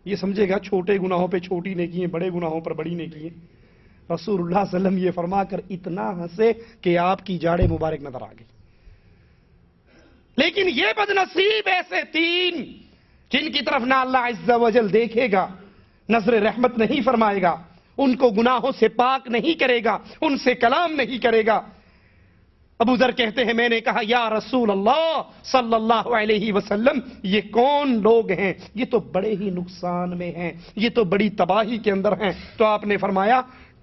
[SPEAKER 1] یہ سمجھے گا چھوٹے گناہوں پہ چھوٹی نیکی ہیں، بڑے گناہوں پر بڑی نیکی ہیں۔ رسول اللہ صلی اللہ علیہ وسلم یہ فرما کر اتنا ہنسے کہ آپ کی جاڑیں مبارک نظر آ گئی۔ لیکن یہ بدنصیب ایسے 3 جن کی طرف نہ اللہ عز و جل دیکھے گا، نظر رحمت نہیں فرمائے گا، ان کو گناہوں سے پاک نہیں کرے گا، ان سے کلام نہیں کرے گا۔ ابو ذر کہتے ہیں میں نے کہا یا رسول اللہ صلی اللہ علیہ وسلم یہ کون لوگ ہیں؟ یہ تو بڑے ہی نقصان میں ہیں، یہ تو بڑی تباہی کے اندر ہیں۔ تو آپ نے فرمایا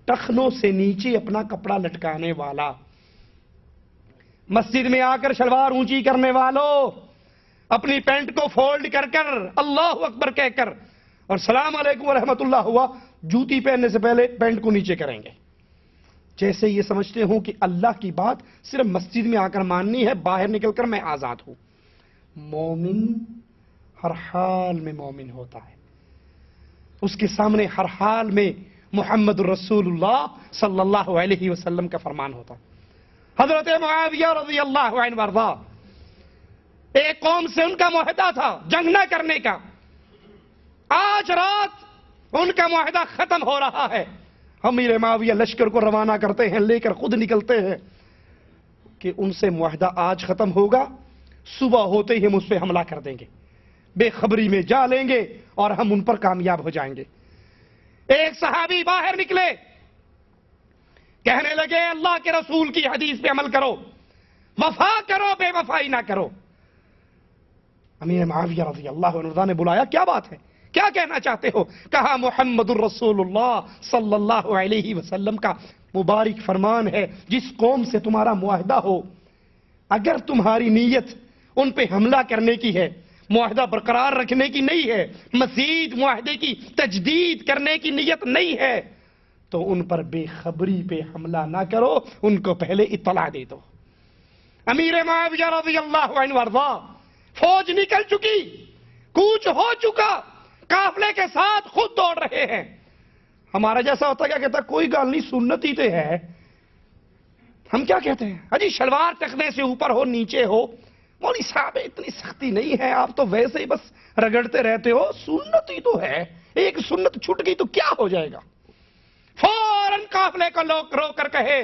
[SPEAKER 1] ٹخنوں سے نیچے اپنا کپڑا لٹکانے والا، مسجد میں آ کر شلوار اونچی کرنے والوں، اپنی پینٹ کو فولڈ کر کر اللہ اکبر کہہ کر اور السلام علیکم ورحمۃ اللہ ہوا، جوتی پہننے سے پہلے پینٹ کو نیچے کریں گے، جیسے یہ سمجھتے ہوں کہ اللہ کی بات صرف مسجد میں آ کر ماننی ہے، باہر نکل کر میں آزاد ہوں۔ مومن ہر حال میں مومن ہوتا ہے، اس کے سامنے ہر حال میں محمد رسول اللہ صلی اللہ علیہ وسلم کا فرمان ہوتا ہے۔ حضرت معاویہ رضی اللہ عنہ وارضہ، ایک قوم سے ان کا معاہدہ تھا جنگ نہ کرنے کا، آج رات ان کا معاہدہ ختم ہو رہا ہے، امیر معاویہ لشکر کو روانہ کرتے ہیں، لے کر خود نکلتے ہیں کہ ان سے معاہدہ آج ختم ہوگا، صبح ہوتے ہی ہم اس پہ حملہ کر دیں گے، بے خبری میں جا لیں گے اور ہم ان پر کامیاب ہو جائیں گے۔ ایک صحابی باہر نکلے، کہنے لگے اللہ کے رسول کی حدیث پہ عمل کرو، وفا کرو، بے وفائی نہ کرو۔ امیر معاویہ رضی اللہ عنہ نے بلایا، کیا بات ہے، کیا کہنا چاہتے ہو؟ کہا محمد الرسول اللہ صلی اللہ علیہ وسلم کا مبارک فرمان ہے جس قوم سے تمہارا معاہدہ ہو، اگر تمہاری نیت ان پہ حملہ کرنے کی ہے، معاہدہ برقرار رکھنے کی نہیں ہے، مزید معاہدے کی تجدید کرنے کی نیت نہیں ہے، تو ان پر بے خبری پہ حملہ نہ کرو، ان کو پہلے اطلاع دے دو۔ امیر معاویہ رضی اللہ عنہ وارضہ، فوج نکل چکی، کوچ ہو چکا، قافلے کے ساتھ خود دوڑ رہے ہیں۔ ہمارا جیسا ہوتا کیا کہتا کوئی گال نہیں، سنت ہی تے ہے۔ ہم کیا کہتے ہیں اجی شلوار ٹخنے سے اوپر ہو نیچے ہو، مولوی صاحب اتنی سختی نہیں ہے، آپ تو ویسے ہی بس رگڑتے رہتے ہو، سنت ہی تو ہے، ایک سنت چھٹ گئی تو کیا ہو جائے گا؟ فوراً قافلے کو رو کر کہے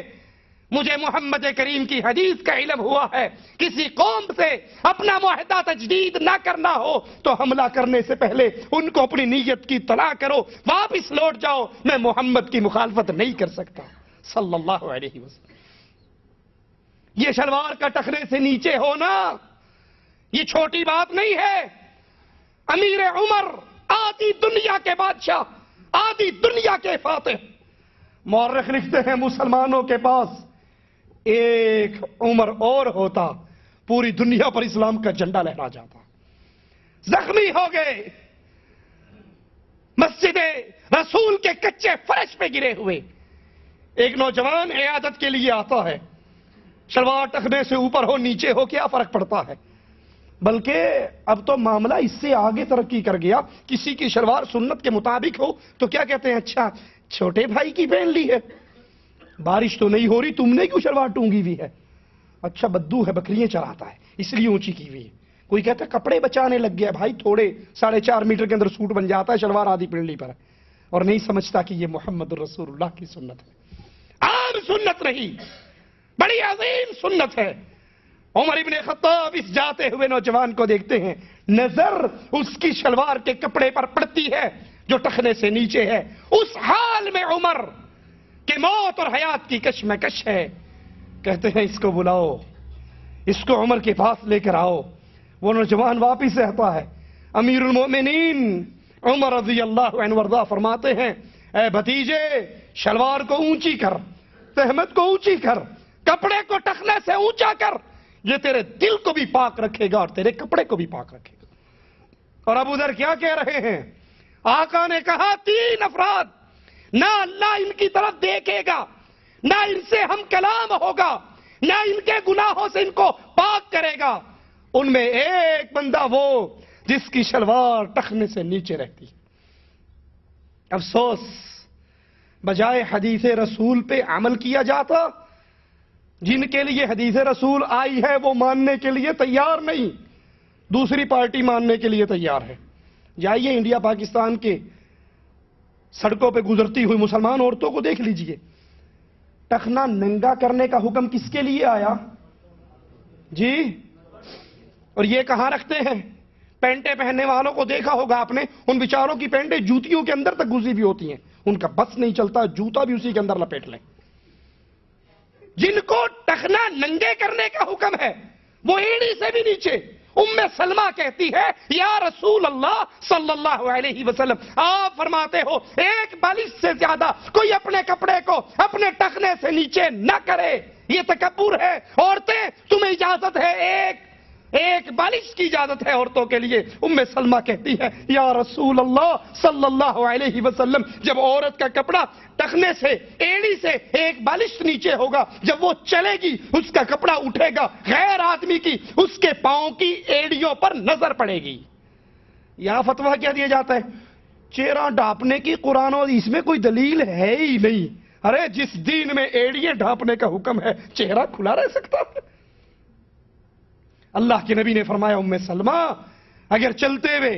[SPEAKER 1] مجھے محمد کریم کی حدیث کا علم ہوا ہے، کسی قوم سے اپنا معاہدہ تجدید نہ کرنا ہو تو حملہ کرنے سے پہلے ان کو اپنی نیت کی اطلاع کرو، واپس لوٹ جاؤ، میں محمد کی مخالفت نہیں کر سکتا صلی اللہ علیہ وسلم۔ یہ شلوار کا ٹخنے سے نیچے ہونا یہ چھوٹی بات نہیں ہے۔ امیر عمر، آدھی دنیا کے بادشاہ، آدھی دنیا کے فاتح، مورخ لکھتے ہیں مسلمانوں کے پاس ایک عمر اور ہوتا پوری دنیا پر اسلام کا جھنڈا لہرا جاتا۔ زخمی ہو گئے، مسجد رسول کے کچے فرش پہ گرے ہوئے، ایک نوجوان عیادت کے لیے آتا ہے، شلوار ٹخنے سے اوپر ہو نیچے ہو کیا فرق پڑتا ہے، بلکہ اب تو معاملہ اس سے آگے ترقی کر گیا، کسی کی شلوار سنت کے مطابق ہو تو کیا کہتے ہیں، اچھا چھوٹے بھائی کی پہن لی ہے، بارش تو نہیں ہو رہی، تم نے کیوں شلوار ٹونگی ہوئی ہے؟ اچھا بدو ہے، بکریاں چراتا ہے اس لیے اونچی کی ہوئی ہے۔ کوئی کہتا ہے کپڑے بچانے لگ گیا، بھائی تھوڑے 4.5 میٹر کے اندر سوٹ بن جاتا ہے، شلوار آدھی پنڈلی پر ہے، اور نہیں سمجھتا کہ یہ محمد رسول اللہ کی سنت ہے، عام سنت نہیں، بڑی عظیم سنت ہے۔ عمر ابن خطاب اس جاتے ہوئے نوجوان کو دیکھتے ہیں، نظر اس کی شلوار کے کپڑے پر پڑتی ہے جو ٹخنے سے نیچے ہے۔ اس حال میں عمر کہ موت اور حیات کی کشمکش ہے، کہتے ہیں اس کو بلاؤ، اس کو عمر کے پاس لے کر آؤ۔ وہ نوجوان واپس آتا ہے، امیر المؤمنین عمر رضی اللہ عنہ وارضہ فرماتے ہیں، اے بھتیجے شلوار کو اونچی کر، تہمت کو اونچی کر، کپڑے کو ٹخنے سے اونچا کر، یہ تیرے دل کو بھی پاک رکھے گا اور تیرے کپڑے کو بھی پاک رکھے گا۔ اور ابو ذر کیا کہہ رہے ہیں؟ آقا نے کہا 3 افراد نہ اللہ ان کی طرف دیکھے گا، نہ ان سے ہم کلام ہوگا، نہ ان کے گناہوں سے ان کو پاک کرے گا۔ ان میں ایک بندہ وہ جس کی شلوار ٹخنے سے نیچے رہتی ہے۔ افسوس، بجائے حدیث رسول پہ عمل کیا جاتا، جن کے لیے حدیث رسول آئی ہے وہ ماننے کے لیے تیار نہیں، دوسری پارٹی ماننے کے لیے تیار ہے۔ جائیے انڈیا پاکستان کے سڑکوں پہ گزرتی ہوئی مسلمان عورتوں کو دیکھ لیجئے، ٹخنا ننگا کرنے کا حکم کس کے لیے آیا جی؟ اور یہ کہاں رکھتے ہیں؟ پینٹیں پہننے والوں کو دیکھا ہوگا آپ نے، ان بیچاروں کی پینٹیں جوتیوں کے اندر تک گھسی بھی ہوتی ہیں، ان کا بس نہیں چلتا جوتا بھی اسی کے اندر لپیٹ لیں۔ جن کو ٹخنا ننگے کرنے کا حکم ہے وہ ایڑی سے بھی نیچے، ام سلمہ کہتی ہے یا رسول اللہ صلی اللہ علیہ وسلم، آپ فرماتے ہو ایک بالش سے زیادہ کوئی اپنے کپڑے کو اپنے ٹخنے سے نیچے نہ کرے، یہ تکبر ہے۔ عورتیں تمہیں اجازت ہے، ایک بالش کی اجازت ہے عورتوں کے لیے۔ ام سلمہ کہتی ہے یا رسول اللہ صلی اللہ علیہ وسلم، جب عورت کا کپڑا ٹخنے سے ایڑی سے ایک بالش نیچے ہوگا، جب وہ چلے گی اس کا کپڑا اٹھے گا، غیر آدمی کی اس کے پاؤں کی ایڑیوں پر نظر پڑے گی۔ یہاں فتویٰ کیا دیا جاتا ہے؟ چہرہ ڈھانپنے کی قرآن اور اس میں کوئی دلیل ہے ہی نہیں۔ ارے جس دین میں ایڑیاں ڈھانپنے کا حکم ہے، چہرہ کھلا رہ سکتا ہے؟ اللہ کے نبی نے فرمایا ام سلمہ اگر چلتے ہوئے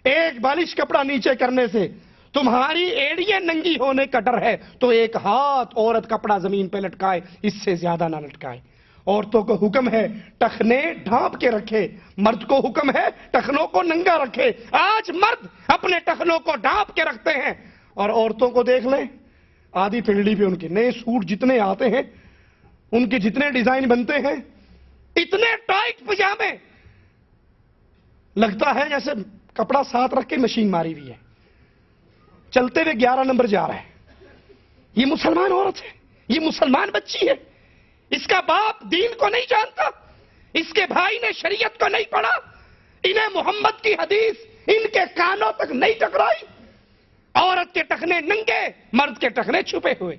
[SPEAKER 1] ایک بالش کپڑا نیچے کرنے سے تمہاری ایڑیاں ننگی ہونے کا ڈر ہے تو ایک ہاتھ عورت کپڑا زمین پہ لٹکائے، اس سے زیادہ نہ لٹکائے۔ عورتوں کو حکم ہے ٹخنے ڈھانپ کے رکھے، مرد کو حکم ہے ٹخنوں کو ننگا رکھے۔ آج مرد اپنے ٹخنوں کو ڈھانپ کے رکھتے ہیں اور عورتوں کو دیکھ لیں، آدھی پنڈلی پہ ان کے نئے سوٹ جتنے آتے ہیں، ان کے جتنے ڈیزائن بنتے ہیں، اتنے ٹائٹ پجامے، لگتا ہے جیسے کپڑا ساتھ رکھ کے مشین ماری ہوئی ہے، چلتے ہوئے 11 نمبر جا رہا ہے۔ یہ مسلمان عورت ہے، یہ مسلمان بچی ہے، اس کا باپ دین کو نہیں جانتا، اس کے بھائی نے شریعت کو نہیں پڑھا، انہیں محمد کی حدیث ان کے کانوں تک نہیں ٹکرائی۔ عورت کے ٹخنے ننگے، مرد کے ٹخنے چھپے ہوئے۔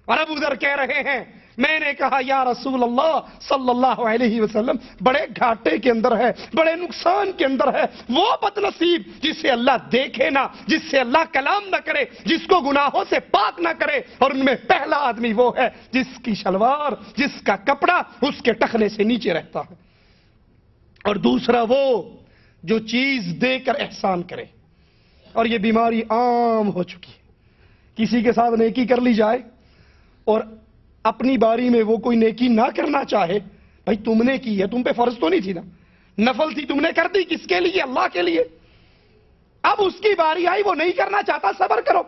[SPEAKER 1] اور ابو ذر کہہ رہے ہیں میں نے کہا یا رسول اللہ صلی اللہ علیہ وسلم، بڑے گھاٹے کے اندر ہے، بڑے نقصان کے اندر ہے وہ بد نصیب جسے اللہ دیکھے نہ، جس سے اللہ کلام نہ کرے، جس کو گناہوں سے پاک نہ کرے، اور ان میں پہلا آدمی وہ ہے جس کی شلوار، جس کا کپڑا اس کے ٹخنے سے نیچے رہتا ہے، اور دوسرا وہ جو چیز دے کر احسان کرے۔ اور یہ بیماری عام ہو چکی ہے، کسی کے ساتھ نیکی کر لی جائے اور اپنی باری میں وہ کوئی نیکی نہ کرنا چاہے، بھائی تم نے کی ہے، تم پہ فرض تو نہیں تھی نا، نفل تھی، تم نے کر دی، کس کے لیے؟ اللہ کے لیے۔ اب اس کی باری آئی، وہ نہیں کرنا چاہتا، صبر کرو۔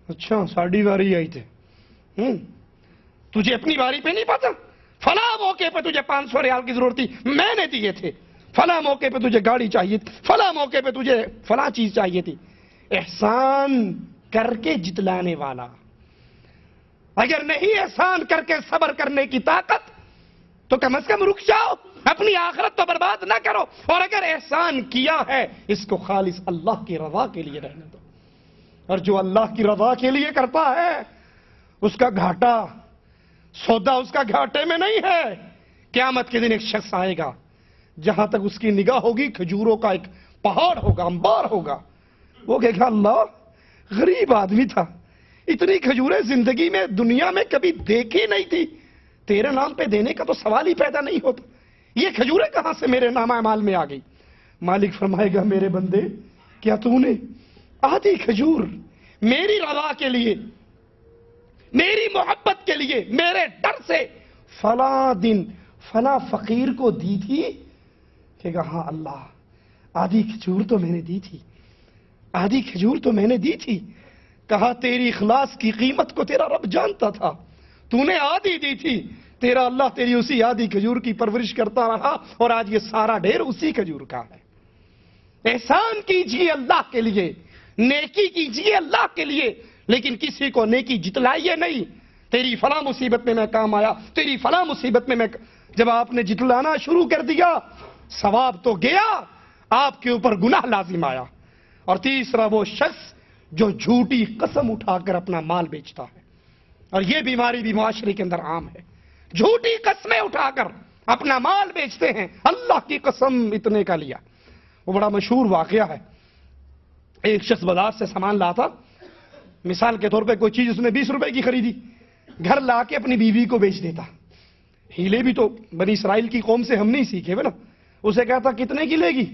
[SPEAKER 1] اچھا ساڑھی باری آئی تھی، تجھے اپنی باری پہ نہیں پتا، فلاں موقع پہ تجھے 500 ریال کی ضرورت تھی، میں نے دیے تھے، فلاں موقع پہ تجھے گاڑی چاہیے تھی، فلاں موقع پہ تجھے فلاں چیز چاہیے تھی۔ احسان کر کے جتلانے والا، اگر نہیں احسان کر کے صبر کرنے کی طاقت تو کم از کم رک جاؤ، اپنی آخرت تو برباد نہ کرو، اور اگر احسان کیا ہے اس کو خالص اللہ کی رضا کے لیے رہنے دو۔ اور جو اللہ کی رضا کے لیے کرتا ہے اس کا گھاٹا، سودا اس کا گھاٹے میں نہیں ہے۔ قیامت کے دن ایک شخص آئے گا جہاں تک اس کی نگاہ ہوگی کھجوروں کا ایک پہاڑ ہوگا، انبار ہوگا، وہ کہے گا اللہ غریب آدمی تھا، اتنی کھجوریں زندگی میں دنیا میں کبھی دیکھی نہیں تھی، تیرے نام پہ دینے کا تو سوال ہی پیدا نہیں ہوتا، یہ کھجوریں کہاں سے میرے نام اعمال میں آ گئی؟ مالک فرمائے گا میرے بندے، کیا تو نے آدھی کھجور میری رضا کے لیے، میری محبت کے لیے، میرے ڈر سے فلاں دن فلاں فقیر کو دی تھی؟ کہ کہا ہاں اللہ، آدھی کھجور تو میں نے دی تھی، آدھی کھجور تو میں نے دی تھی۔ کہا تیری اخلاص کی قیمت کو تیرا رب جانتا تھا، تو نے آدھی دی تھی، تیرا اللہ تیری اسی آدھی کھجور کی پرورش کرتا رہا، اور آج یہ سارا ڈھیر اسی کھجور کا ہے۔ احسان کیجئے اللہ کے لیے، نیکی کیجئے اللہ کے لیے، لیکن کسی کو نیکی جتلائیے نہیں۔ تیری فلاں مصیبت میں کام آیا، تیری فلاں مصیبت میں جب آپ نے جتلانا شروع کر دیا، ثواب تو گیا، آپ کے اوپر گناہ لازم آیا۔ اور تیسرا وہ شخص جو جھوٹی قسم اٹھا کر اپنا مال بیچتا ہے، اور یہ بیماری بھی معاشرے کے اندر عام ہے، جھوٹی قسمیں اٹھا کر اپنا مال بیچتے ہیں۔ اللہ کی قسم اتنے کا لیا، وہ بڑا مشہور واقعہ ہے۔ ایک شخص بازار سے سامان لاتا، مثال کے طور پہ کوئی چیز اس نے 20 روپے کی خریدی، گھر لا کے اپنی بیوی کو بیچ دیتا۔ ہیلے بھی تو بنی اسرائیل کی قوم سے ہم نہیں سیکھے نا۔ اسے کہتا کتنے کی لے گی؟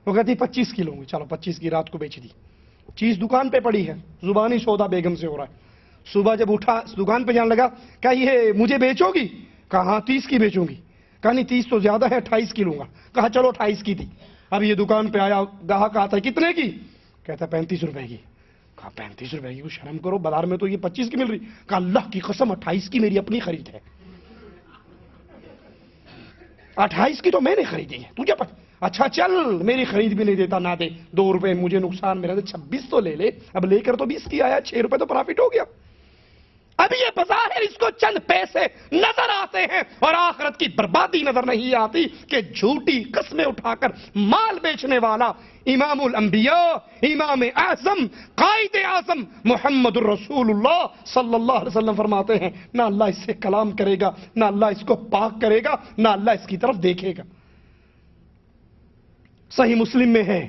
[SPEAKER 1] وہ کہتی 25 کی لوں گی۔ چلو 25 کی رات کو بیچ دی، چیز دکان پہ پڑی ہے، زبانی سودا بیگم سے ہو رہا ہے۔ صبح جب اٹھا دکان پہ جانے لگا، کہا یہ مجھے بیچو گی؟ کہا ہاں 30 کی بیچوں گی۔ کہا نہیں 30 تو زیادہ ہے، 28 کی لوں گا۔ کہا چلو 28 کی دی۔ اب یہ دکان پہ آیا، گاہک آتا ہے کتنے کی؟ کہتا 35 روپے کی۔ کہا 35 روپے کی؟ کو شرم کرو، بازار میں تو یہ 25 کی مل رہی۔ کہا اللہ کی قسم 28 کی میری اپنی خرید ہے، 28 کی تو میں نے خریدی ہے، تجھے اچھا چل میری خرید بھی نہیں دیتا، نہ دے، 2 روپے مجھے نقصان میرا، 26 تو لے لے۔ اب لے کر تو 20 کی آیا، 6 روپے تو پرافٹ ہو گیا۔ اب یہ بظاہر اس کو چند پیسے نظر آتے ہیں، اور آخرت کی بربادی نظر نہیں آتی کہ جھوٹی قسمیں اٹھا کر مال بیچنے والا امام الانبیاء، امام اعظم، قائد اعظم محمد الرسول اللہ صلی اللہ علیہ وسلم فرماتے ہیں نہ اللہ اس سے کلام کرے گا، نہ اللہ اس کو پاک کرے گا، نہ اللہ اس کی طرف دیکھے گا۔ صحیح مسلم میں ہے،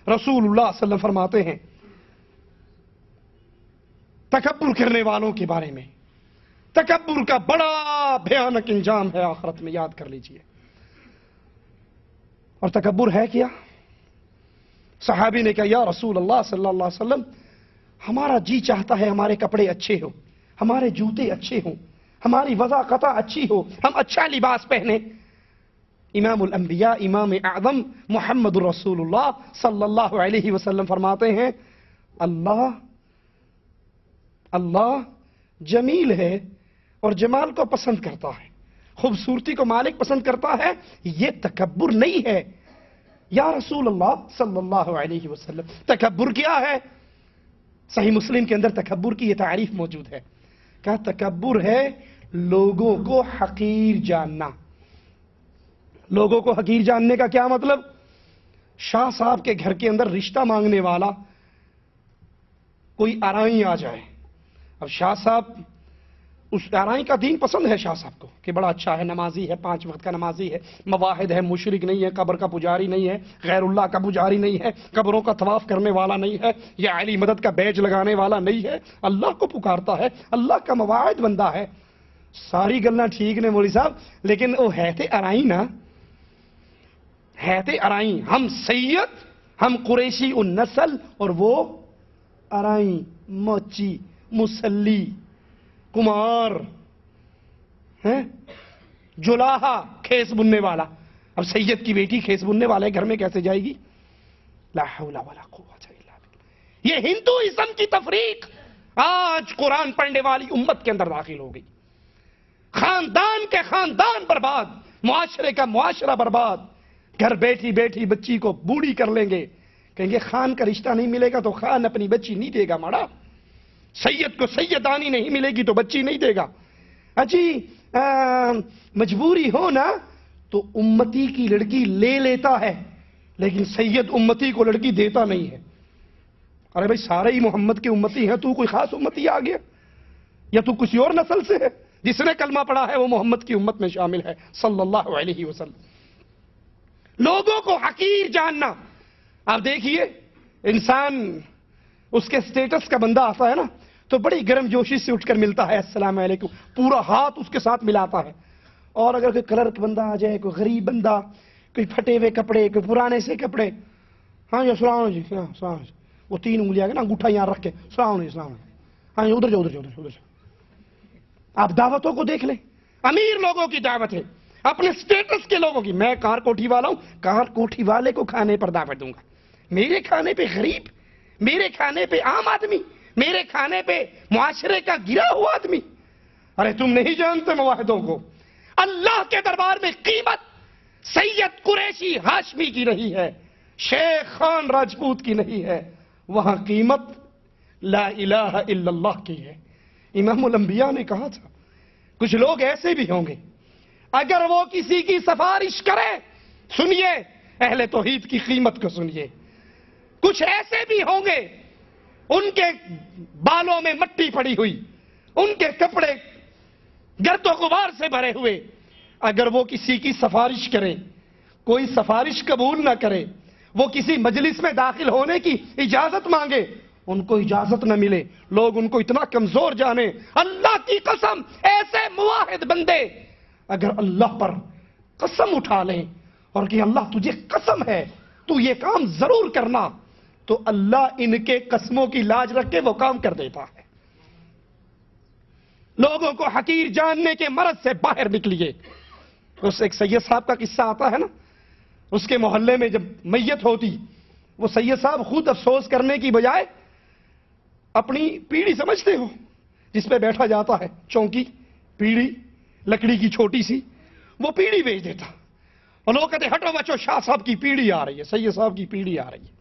[SPEAKER 1] رسول اللہ صلی اللہ علیہ وسلم فرماتے ہیں تکبر کرنے والوں کے بارے میں، تکبر کا بڑا بھیانک انجام ہے آخرت میں، یاد کر لیجئے۔ اور تکبر ہے کیا؟ صحابی نے کہا یا رسول اللہ صلی اللہ علیہ وسلم، ہمارا جی چاہتا ہے ہمارے کپڑے اچھے ہوں، ہمارے جوتے اچھے ہوں، ہماری وضاقت اچھی ہو، ہم اچھا لباس پہنے۔ امام الانبیاء، امام اعظم محمد الرسول اللہ صلی اللہ علیہ وسلم فرماتے ہیں اللہ جمیل ہے اور جمال کو پسند کرتا ہے، خوبصورتی کو مالک پسند کرتا ہے، یہ تکبر نہیں ہے۔ یا رسول اللہ صلی اللہ علیہ وسلم، تکبر کیا ہے؟ صحیح مسلم کے اندر تکبر کی یہ تعریف موجود ہے۔ کہا تکبر ہے لوگوں کو حقیر جاننا۔ لوگوں کو حقیر جاننے کا کیا مطلب؟ شاہ صاحب کے گھر کے اندر رشتہ مانگنے والا کوئی آرائی آ جائے، اب شاہ صاحب اس آرائی کا دین پسند ہے شاہ صاحب کو کہ بڑا اچھا ہے، نمازی ہے، 5 وقت کا نمازی ہے، مواحد ہے، مشرک نہیں ہے، قبر کا پجاری نہیں ہے، غیر اللہ کا پجاری نہیں ہے، قبروں کا طواف کرنے والا نہیں ہے، یا علی مدد کا بیج لگانے والا نہیں ہے، اللہ کو پکارتا ہے، اللہ کا مواحد بندہ ہے۔ ساری گلنا ٹھیک نے مولوی صاحب، لیکن وہ ہے تے ارائی نا، ہے تے ارائی، ہم سید، ہم قریشی النسل، اور وہ ارائی، موچی، مسلی، کمار، جلاحہ، کھیس بننے والا۔ اب سید کی بیٹی کھیس بننے والے گھر میں کیسے جائے گی؟ لا حول ولا قوت الا باللہ۔ یہ ہندوازم کی تفریق آج قرآن پڑھنے والی امت کے اندر داخل ہو گئی۔ خاندان کے خاندان برباد، معاشرے کا معاشرہ برباد۔ گھر بیٹھی بیٹھی بچی کو بوڑھی کر لیں گے، کہیں گے خان کا رشتہ نہیں ملے گا تو خان اپنی بچی نہیں دے گا ماڑا، سید کو سیدانی نہیں ملے گی تو بچی نہیں دے گا۔ اجی مجبوری ہو نا تو امتی کی لڑکی لے لیتا ہے، لیکن سید امتی کو لڑکی دیتا نہیں ہے۔ ارے بھائی سارے ہی محمد کے امتی ہیں، تو کوئی خاص امتی آ گیا یا تو کسی اور نسل سے ہے؟ جس نے کلمہ پڑھا ہے وہ محمد کی امت میں شامل ہے صلی اللہ علیہ وسلم۔ لوگوں کو حقیر جاننا۔ آپ دیکھیے انسان اس کے سٹیٹس کا بندہ آتا ہے نا تو بڑی گرم جوشی سے اٹھ کر ملتا ہے، السلام علیکم، پورا ہاتھ اس کے ساتھ ملاتا ہے۔ اور اگر کوئی کلرک بندہ آ جائے، کوئی غریب بندہ، کوئی پھٹے ہوئے کپڑے، کوئی پرانے سے کپڑے، ہاں جی السلام علیکم جی، السلام علیکم، وہ 3 انگلیاں نا انگوٹھا یہاں رکھ کے السلام علیکم السلام علیکم، ہاں جی ادھر جاؤ ادھر جاؤ ادھر جاؤ۔ آپ دعوتوں کو دیکھ لیں، امیر لوگوں کی دعوت ہے، اپنے سٹیٹس کے لوگوں کی۔ میں کار کوٹھی والا ہوں، کار کوٹھی والے کو کھانے پر دعوت دوں گا، میرے کھانے پہ غریب، میرے کھانے پہ عام آدمی، میرے کھانے پہ معاشرے کا گرا ہوا آدمی۔ ارے تم نہیں جانتے مواحدوں کو، اللہ کے دربار میں قیمت سید قریشی ہاشمی کی رہی ہے، شیخ خان راجپوت کی نہیں ہے، وہاں قیمت لا الہ الا اللہ کی ہے۔ امام الانبیاء نے کہا تھا کچھ لوگ ایسے بھی ہوں گے اگر وہ کسی کی سفارش کرے، سنیے اہل توحید کی قیمت کو سنیے، کچھ ایسے بھی ہوں گے ان کے بالوں میں مٹی پڑی ہوئی، ان کے کپڑے گرد و غبار سے بھرے ہوئے، اگر وہ کسی کی سفارش کرے، کوئی سفارش قبول نہ کرے، وہ کسی مجلس میں داخل ہونے کی اجازت مانگے، ان کو اجازت نہ ملے، لوگ ان کو اتنا کمزور جانے، اللہ کی قسم ایسے موحد بندے اگر اللہ پر قسم اٹھا لیں اور کہ اللہ تجھے قسم ہے تو یہ کام ضرور کرنا، تو اللہ ان کے قسموں کی لاج رکھ کے وہ کام کر دیتا ہے۔ لوگوں کو حقیر جاننے کے مرض سے باہر نکلیے۔ اس ایک سید صاحب کا قصہ آتا ہے نا، اس کے محلے میں جب میت ہوتی، وہ سید صاحب خود افسوس کرنے کی بجائے اپنی پیڑھی سمجھتے ہو جس پہ بیٹھا جاتا ہے، چونکی پیڑھی لکڑی کی چھوٹی سی، وہ پیڑھی بیچ دیتا، اور لوگ کہتے ہٹو بچو شاہ صاحب کی پیڑھی آ رہی ہے، سید صاحب کی پیڑھی آ رہی ہے،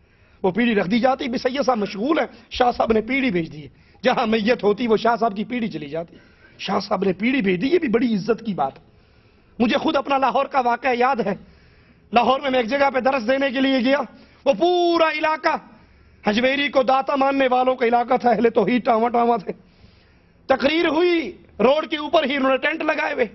[SPEAKER 1] وہ پیڑھی رکھ دی جاتی، بھی سید صاحب مشغول ہیں، شاہ صاحب نے پیڑھی بھیج دی ہے، جہاں میت ہوتی وہ شاہ صاحب کی پیڑھی چلی جاتی، شاہ صاحب نے پیڑھی بھیج دی، یہ بھی بڑی عزت کی بات ہے۔ مجھے خود اپنا لاہور کا واقعہ یاد ہے، لاہور میں ایک جگہ پہ درس دینے کے لیے گیا، وہ پورا علاقہ حجویری کو داتا ماننے والوں کا علاقہ تھا، اہل توحید ٹاواں ٹاواں تھے۔ تقریر ہوئی، روڈ کے اوپر ہی انہوں نے ٹینٹ لگائے ہوئے،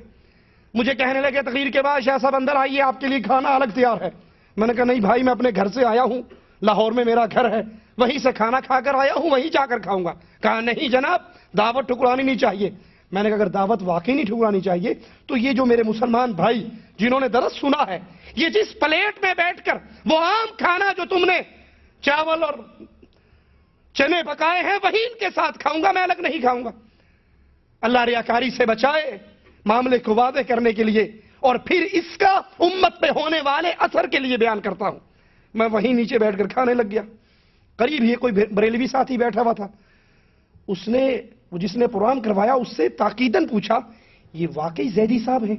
[SPEAKER 1] مجھے کہنے لگے تقریر کے بعد شاہ صاحب اندر آئیے آپ کے لیے کھانا الگ تیار ہے۔ میں نے کہا نہیں بھائی، میں اپنے گھر سے آیا ہوں، لاہور میں میرا گھر ہے، وہیں سے کھانا کھا کر آیا ہوں، وہیں جا کر کھاؤں گا۔ کہا نہیں جناب، دعوت ٹھکرانی نہیں چاہیے۔ میں نے کہا اگر دعوت واقعی نہیں ٹھکرانی چاہیے تو یہ جو میرے مسلمان بھائی جنہوں نے درس سنا ہے، یہ جس پلیٹ میں بیٹھ کر وہ عام کھانا جو تم نے چاول اور چنے پکائے ہیں وہی ان کے ساتھ کھاؤں گا، میں الگ نہیں کھاؤں گا۔ اللہ ریاکاری سے بچائے، معاملے کو واضح کرنے کے لیے اور پھر اس کا امت پہ ہونے والے اثر کے لیے بیان کرتا ہوں۔ میں وہیں نیچے بیٹھ کر کھانے لگ گیا، قریب ہی کوئی بریلوی ساتھی بیٹھا ہوا تھا، اس نے جس نے پروگرام کروایا اس سے تاکیداً پوچھا یہ واقعی زیدی صاحب ہیں،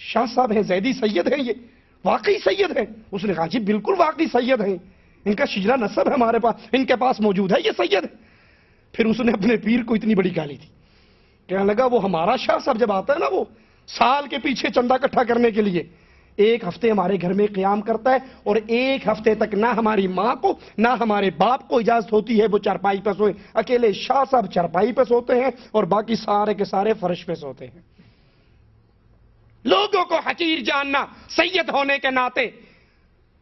[SPEAKER 1] شاہ صاحب ہیں، زیدی سید ہیں، یہ واقعی سید ہیں؟ اس نے کہا جی بالکل واقعی سید ہیں، ان کا شجرہ نسب ہے ہمارے پاس، ان کے پاس موجود ہے، یہ سید ہے۔ پھر اس نے اپنے پیر کو اتنی بڑی گالی دی، کہنے لگا وہ ہمارا شاہ صاحب جب آتا ہے نا، وہ سال کے پیچھے چندہ اکٹھا کرنے کے لیے 1 ہفتے ہمارے گھر میں قیام کرتا ہے، اور 1 ہفتے تک نہ ہماری ماں کو نہ ہمارے باپ کو اجازت ہوتی ہے وہ چارپائی پہ سوئے، اکیلے شاہ صاحب چارپائی پہ سوتے ہیں اور باقی سارے کے سارے فرش پہ سوتے ہیں۔ لوگوں کو حقیر جاننا، سید ہونے کے ناطے،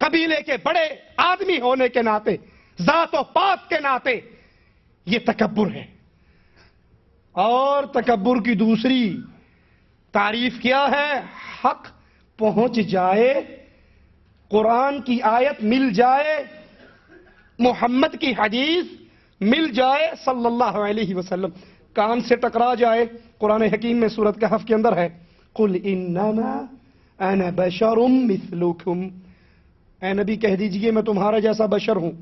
[SPEAKER 1] قبیلے کے بڑے آدمی ہونے کے ناطے، ذات و پات کے ناطے، یہ تکبر ہے۔ اور تکبر کی دوسری تعریف کیا ہے؟ حق پہنچ جائے، قرآن کی آیت مل جائے، محمد کی حدیث مل جائے صلی اللہ علیہ وسلم، کان سے ٹکرا جائے۔ قرآن حکیم میں سورۃ کہف کے اندر ہے قل انما انا بشر مثلکم، اے نبی کہہ دیجئے میں تمہارا جیسا بشر ہوں،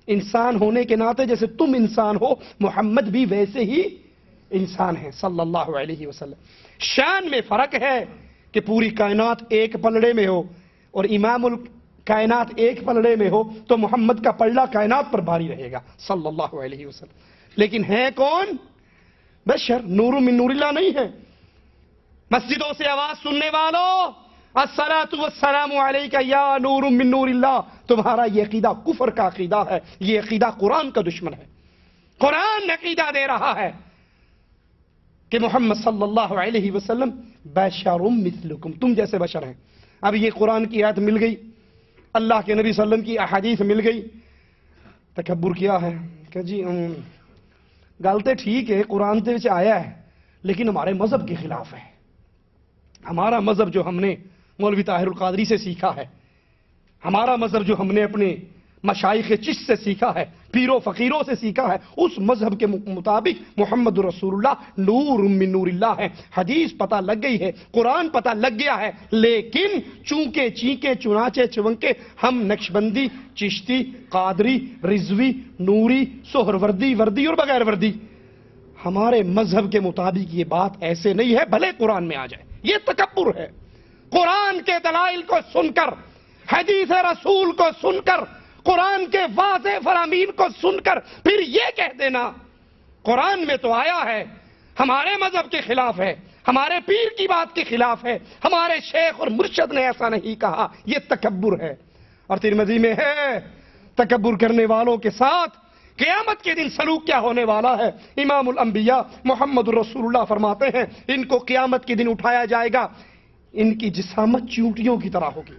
[SPEAKER 1] انسان ہونے کے ناطے جیسے تم انسان ہو محمد بھی ویسے ہی انسان ہے صلی اللہ علیہ وسلم۔ شان میں فرق ہے کہ پوری کائنات ایک پلڑے میں ہو اور امام الکائنات ایک پلڑے میں ہو تو محمد کا پلڑا کائنات پر بھاری رہے گا صلی اللہ علیہ وسلم، لیکن ہے کون؟ بشر، نور من نور اللہ نہیں ہے۔ مسجدوں سے آواز سننے والوں، الصلاۃ والسلام علیک یا نور من نور اللہ، تمہارا یہ عقیدہ کفر کا عقیدہ ہے، یہ عقیدہ قرآن کا دشمن ہے۔ قرآن عقیدہ دے رہا ہے کہ محمد صلی اللہ علیہ وسلم بشر مثلکم، تم جیسے بشر ہیں۔ اب یہ قرآن کی آیت مل گئی، اللہ کے نبی صلی اللہ علیہ وسلم کی احادیث مل گئی، تکبر کیا ہے کہ جی گل تے ٹھیک ہے، قرآن تے وچ آیا ہے، لیکن ہمارے مذہب کے خلاف ہے۔ ہمارا مذہب جو ہم نے مولوی طاہر القادری سے سیکھا ہے، ہمارا مذہب جو ہم نے اپنے مشائخ چشت سے سیکھا ہے، پیروں فقیروں سے سیکھا ہے، اس مذہب کے مطابق محمد رسول اللہ نور من نور اللہ ہے۔ حدیث پتہ لگ گئی ہے، قرآن پتہ لگ گیا ہے، لیکن چونکہ چینکے چنانچے چونکے ہم نقشبندی، چشتی، قادری، رضوی، نوری، سہروردی، وردی اور بغیر وردی، ہمارے مذہب کے مطابق یہ بات ایسے نہیں ہے، بھلے قرآن میں آ جائے۔ یہ تکبر ہے۔ قرآن کے دلائل کو سن کر، حدیث رسول کو سن کر، قرآن کے واضح فرامین کو سن کر پھر یہ کہہ دینا قرآن میں تو آیا ہے، ہمارے مذہب کے خلاف ہے، ہمارے پیر کی بات کے خلاف ہے، ہمارے شیخ اور مرشد نے ایسا نہیں کہا، یہ تکبر ہے۔ اور ترمذی میں ہے، تکبر کرنے والوں کے ساتھ قیامت کے دن سلوک کیا ہونے والا ہے۔ امام الانبیاء محمد رسول اللہ فرماتے ہیں، ان کو قیامت کے دن اٹھایا جائے گا، ان کی جسامت چیونٹیوں کی طرح ہوگی۔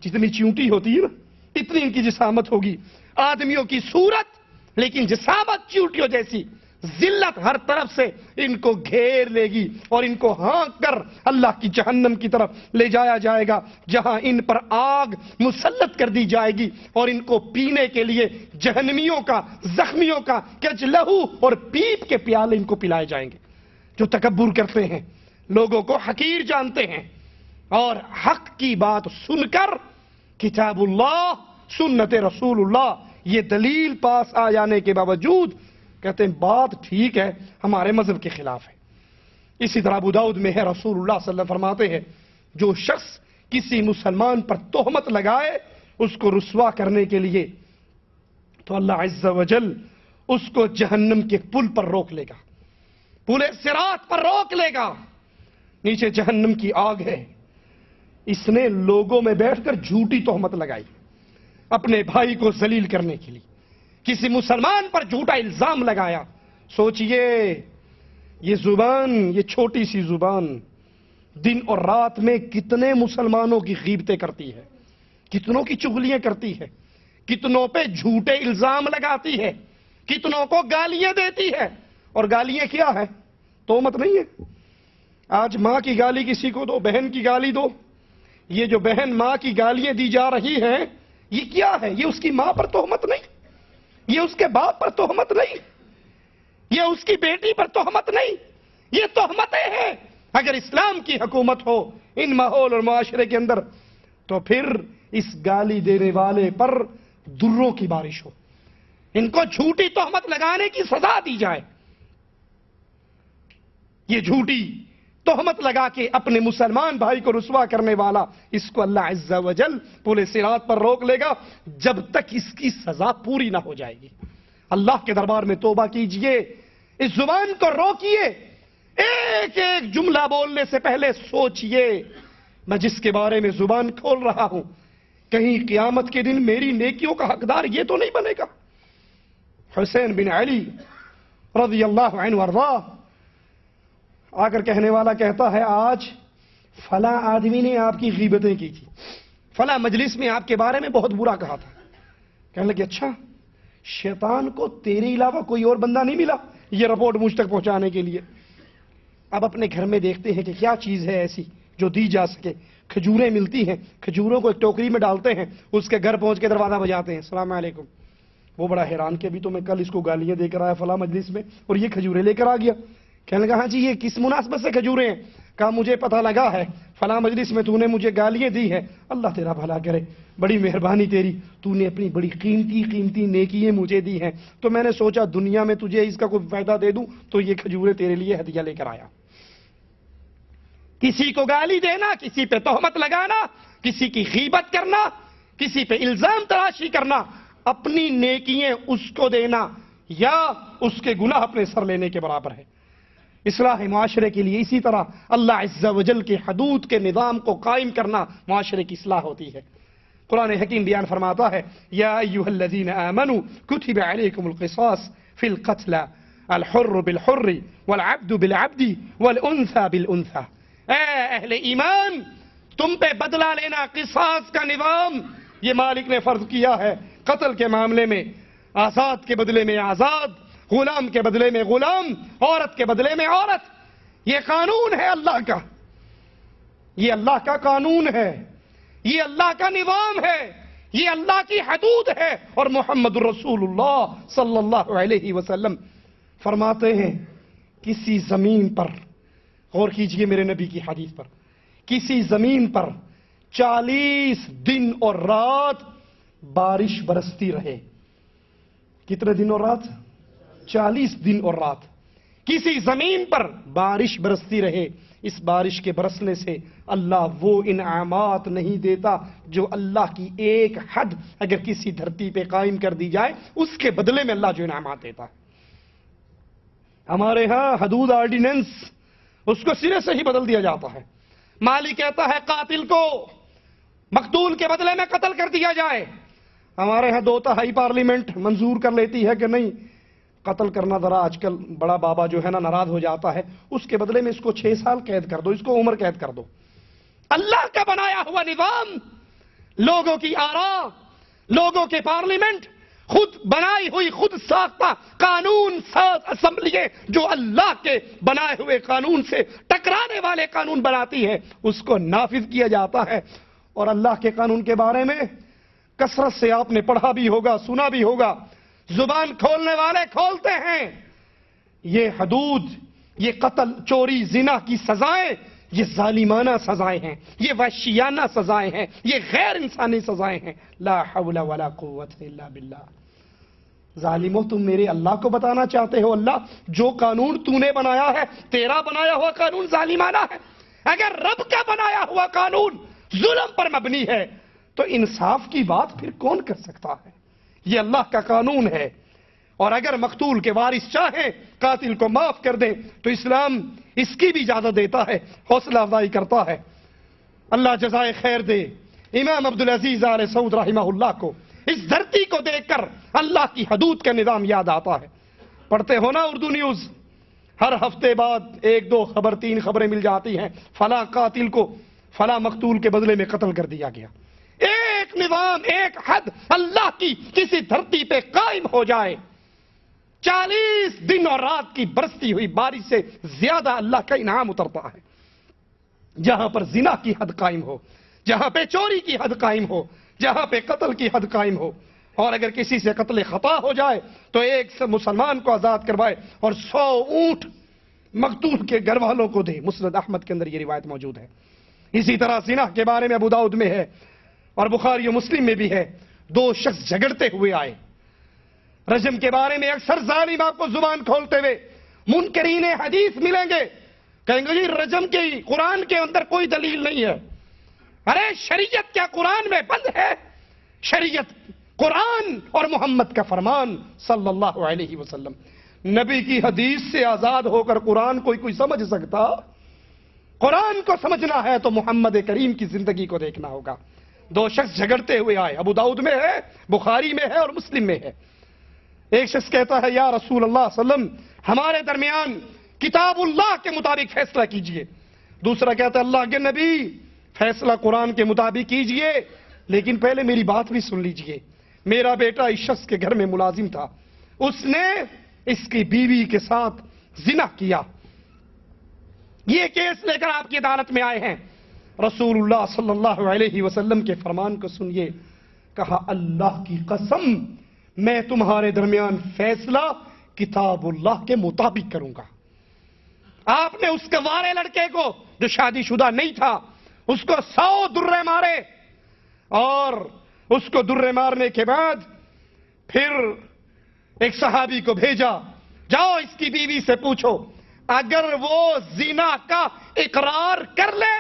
[SPEAKER 1] جتنی چیونٹی ہوتی ہے نا، اتنی ان کی جسامت ہوگی، آدمیوں کی صورت لیکن جسامت چیونٹیوں جیسی۔ ذلت ہر طرف سے ان کو گھیر لے گی اور ان کو ہانک کر اللہ کی جہنم کی طرف لے جایا جائے گا، جہاں ان پر آگ مسلط کر دی جائے گی اور ان کو پینے کے لیے جہنمیوں کا، زخمیوں کا کچ لہو اور پیپ کے پیالے ان کو پلائے جائیں گے۔ جو تکبر کرتے ہیں، لوگوں کو حقیر جانتے ہیں اور حق کی بات سن کر کتاب اللہ، سنت رسول اللہ، یہ دلیل پاس آ جانے کے باوجود کہتے ہیں بات ٹھیک ہے، ہمارے مذہب کے خلاف ہے۔ اسی طرح ابو داؤد میں ہے، رسول اللہ صلی اللہ علیہ وسلم فرماتے ہیں، جو شخص کسی مسلمان پر تہمت لگائے اس کو رسوا کرنے کے لیے تو اللہ عز و جل اس کو جہنم کے پل پر روک لے گا، پل صراط پر روک لے گا، نیچے جہنم کی آگ ہے۔ اس نے لوگوں میں بیٹھ کر جھوٹی تہمت لگائی اپنے بھائی کو ذلیل کرنے کے لیے، کسی مسلمان پر جھوٹا الزام لگایا۔ سوچئے یہ زبان، یہ چھوٹی سی زبان دن اور رات میں کتنے مسلمانوں کی غیبتیں کرتی ہے، کتنوں کی چغلیاں کرتی ہے، کتنوں پہ جھوٹے الزام لگاتی ہے، کتنوں کو گالیاں دیتی ہے۔ اور گالیاں کیا ہے؟ تہمت نہیں ہے۔ آج ماں کی گالی کسی کو دو، بہن کی گالی دو، یہ جو بہن ماں کی گالیاں دی جا رہی ہیں، یہ کیا ہے؟ یہ اس کی ماں پر تہمت نہیں، یہ اس کے باپ پر تہمت نہیں، یہ اس کی بیٹی پر تہمت نہیں، یہ تہمتیں ہیں۔ اگر اسلام کی حکومت ہو ان ماحول اور معاشرے کے اندر تو پھر اس گالی دینے والے پر دروں کی بارش ہو، ان کو جھوٹی تہمت لگانے کی سزا دی جائے۔ یہ جھوٹی تہمت لگا کے اپنے مسلمان بھائی کو رسوا کرنے والا، اس کو اللہ عز و جل پل صراط پر روک لے گا جب تک اس کی سزا پوری نہ ہو جائے گی۔ اللہ کے دربار میں توبہ کیجئے، اس زبان کو روکیے، ایک ایک جملہ بولنے سے پہلے سوچئے، میں جس کے بارے میں زبان کھول رہا ہوں کہیں قیامت کے دن میری نیکیوں کا حقدار یہ تو نہیں بنے گا۔ حسین بن علی رضی اللہ عنہ وارضاہ آ کر کہنے والا کہتا ہے، آج فلاں آدمی نے آپ کی غیبتیں کی تھی، فلاں مجلس میں آپ کے بارے میں بہت برا کہا تھا۔ کہنے لگے اچھا، شیطان کو تیرے علاوہ کوئی اور بندہ نہیں ملا یہ رپورٹ مجھ تک پہنچانے کے لیے؟ اب اپنے گھر میں دیکھتے ہیں کہ کیا چیز ہے ایسی جو دی جا سکے۔ کھجوریں ملتی ہیں، کھجوروں کو ایک ٹوکری میں ڈالتے ہیں، اس کے گھر پہنچ کے دروازہ بجاتے ہیں، السلام علیکم۔ وہ بڑا حیران کہ ابھی تو میں کل اس کو گالیاں دے کر آیا فلاں مجلس میں اور یہ کھجوریں لے کر آ گیا۔ کہنے لگا ہاں جی، یہ کس مناسبت سے کھجوریں ہیں؟ کہا مجھے پتہ لگا ہے فلاں مجلس میں تو نے مجھے گالیاں دی ہے، اللہ تیرا بھلا کرے، بڑی مہربانی تیری، تو نے اپنی بڑی قیمتی نیکیاں مجھے دی ہیں، تو میں نے سوچا دنیا میں تجھے اس کا کوئی فائدہ دے دوں، تو یہ کھجوریں تیرے لیے ہدیہ لے کر آیا۔ کسی کو گالی دینا، کسی پہ تہمت لگانا، کسی کی غیبت کرنا، کسی پہ الزام تراشی کرنا، اپنی نیکیاں اس کو دینا یا اس کے گناہ اپنے سر لینے کے برابر ہے۔ اصلاح معاشرے کے لیے اسی طرح اللہ عز و جل کے حدود کے نظام کو قائم کرنا معاشرے کی اصلاح ہوتی ہے۔ قرآن حکیم بیان فرماتا ہے، یا ایھا الذین آمنوا کتب علیکم القصاص فی القتل الحر بالحر والعبد بالعبد والانثى بالانثى۔ اے اہل ایمان، تم پہ بدلہ لینا، قصاص کا نظام یہ مالک نے فرض کیا ہے۔ قتل کے معاملے میں آزاد کے بدلے میں آزاد، غلام کے بدلے میں غلام، عورت کے بدلے میں عورت. یہ قانون ہے اللہ کا، یہ اللہ کا قانون ہے، یہ اللہ کا نظام ہے، یہ اللہ کی حدود ہے. اور محمد رسول اللہ صلی اللہ علیہ وسلم فرماتے ہیں کسی زمین پر، غور کیجئے میرے نبی کی حدیث پر، کسی زمین پر 40 دن اور رات بارش برستی رہے. کتنے دن اور رات؟ 40 دن اور رات. کسی زمین پر بارش برستی رہے، اس بارش کے برسنے سے اللہ وہ انعامات نہیں دیتا جو اللہ کی ایک حد اگر کسی دھرتی پہ قائم کر دی جائے اس کے بدلے میں اللہ جو انعامات دیتا ہے. ہمارے ہاں حدود آرڈیننس اس کو سرے سے ہی بدل دیا جاتا ہے. مالی کہتا ہے قاتل کو مقتول کے بدلے میں قتل کر دیا جائے. ہمارے ہاں 2/3 پارلیمنٹ منظور کر لیتی ہے کہ نہیں، قتل کرنا ذرا آج کل بڑا بابا جو ہے نا ناراض ہو جاتا ہے، اس کے بدلے میں اس کو 6 سال قید کر دو، اس کو عمر قید کر دو. اللہ کا بنایا ہوا نظام، لوگوں کی آراء، لوگوں کے پارلیمنٹ، خود بنائی ہوئی خود ساختہ قانون ساز اسمبلییں جو اللہ کے بنائے ہوئے قانون سے ٹکرانے والے قانون بناتی ہے، اس کو نافذ کیا جاتا ہے. اور اللہ کے قانون کے بارے میں کثرت سے آپ نے پڑھا بھی ہوگا، سنا بھی ہوگا، زبان کھولنے والے کھولتے ہیں. یہ حدود، یہ قتل، چوری، زنا کی سزائیں یہ ظالمانہ سزائیں ہیں، یہ وحشیانہ سزائیں ہیں، یہ غیر انسانی سزائیں ہیں. لا حول ولا قوت الا باللہ. ظالموں تم میرے اللہ کو بتانا چاہتے ہو اللہ جو قانون تو نے بنایا ہے، تیرا بنایا ہوا قانون ظالمانہ ہے؟ اگر رب کا بنایا ہوا قانون ظلم پر مبنی ہے تو انصاف کی بات پھر کون کر سکتا ہے؟ یہ اللہ کا قانون ہے. اور اگر مقتول کے وارث چاہیں قاتل کو معاف کر دیں تو اسلام اس کی بھی اجازت دیتا ہے، حوصلہ افزائی کرتا ہے. اللہ جزائے خیر دے امام عبدالعزیز آل سعود رحمہ اللہ کو. اس دھرتی کو دیکھ کر اللہ کی حدود کا نظام یاد آتا ہے. پڑھتے ہو نا اردو نیوز، ہر ہفتے بعد 1-2 خبر 3 خبریں مل جاتی ہیں، فلاں قاتل کو فلاں مقتول کے بدلے میں قتل کر دیا گیا. ایک نظام، ایک حد اللہ کی کسی دھرتی پہ قائم ہو جائے، 40 دن اور رات کی برستی ہوئی بارش سے زیادہ اللہ کا انعام اترتا ہے. جہاں پر زنا کی حد قائم ہو، جہاں پہ چوری کی حد قائم ہو، جہاں پہ قتل کی حد قائم ہو، اور اگر کسی سے قتل خطا ہو جائے تو ایک مسلمان کو آزاد کروائے اور 100 اونٹ مقتول کے گھر والوں کو دے. مسند احمد کے اندر یہ روایت موجود ہے. اسی طرح زنا کے بارے میں ابو داؤد میں ہے اور بخاری و مسلم میں بھی ہے. 2 شخص جھگڑتے ہوئے آئے. رجم کے بارے میں اکثر ظالم آپ کو زبان کھولتے ہوئے منکرین حدیث ملیں گے، کہیں گے جی رجم کی قرآن کے اندر کوئی دلیل نہیں ہے. ارے شریعت کیا قرآن میں بند ہے؟ شریعت قرآن اور محمد کا فرمان صلی اللہ علیہ وسلم. نبی کی حدیث سے آزاد ہو کر قرآن کوئی سمجھ سکتا؟ قرآن کو سمجھنا ہے تو محمد کریم کی زندگی کو دیکھنا ہوگا. 2 شخص جھگڑتے ہوئے آئے، ابو داؤد میں ہے، بخاری میں ہے اور مسلم میں ہے. ایک شخص کہتا ہے یا رسول اللہ صلی اللہ علیہ وسلم ہمارے درمیان کتاب اللہ کے مطابق فیصلہ کیجئے. دوسرا کہتا ہے اللہ کے نبی فیصلہ قرآن کے مطابق کیجئے، لیکن پہلے میری بات بھی سن لیجئے. میرا بیٹا اس شخص کے گھر میں ملازم تھا، اس نے اس کی بیوی کے ساتھ زنا کیا. یہ کیس لے کر آپ کی عدالت میں آئے ہیں. رسول اللہ صلی اللہ علیہ وسلم کے فرمان کو سنیے. کہا اللہ کی قسم میں تمہارے درمیان فیصلہ کتاب اللہ کے مطابق کروں گا. آپ نے اس گوارے لڑکے کو جو شادی شدہ نہیں تھا اس کو 100 درے مارے، اور اس کو درے مارنے کے بعد پھر ایک صحابی کو بھیجا، جاؤ اس کی بیوی سے پوچھو، اگر وہ زنا کا اقرار کر لے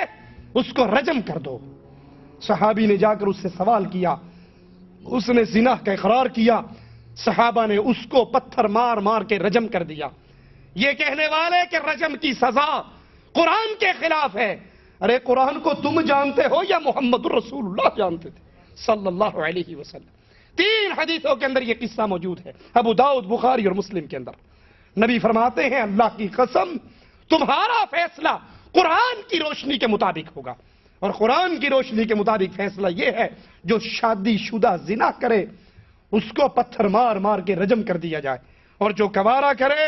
[SPEAKER 1] اس کو رجم کر دو. صحابی نے جا کر اس سے سوال کیا، اس نے زنا کا اقرار کیا، صحابہ نے اس کو پتھر مار مار کے رجم کر دیا. یہ کہنے والے کہ رجم کی سزا قرآن کے خلاف ہے. ارے قرآن کو تم جانتے ہو یا محمد رسول اللہ جانتے تھے صلی اللہ علیہ وسلم؟ 3 حدیثوں کے اندر یہ قصہ موجود ہے، ابو داؤد، بخاری اور مسلم کے اندر. نبی فرماتے ہیں اللہ کی قسم تمہارا فیصلہ قرآن کی روشنی کے مطابق ہوگا. اور قرآن کی روشنی کے مطابق فیصلہ یہ ہے جو شادی شدہ زنا کرے اس کو پتھر مار مار کے رجم کر دیا جائے، اور جو گوارا کرے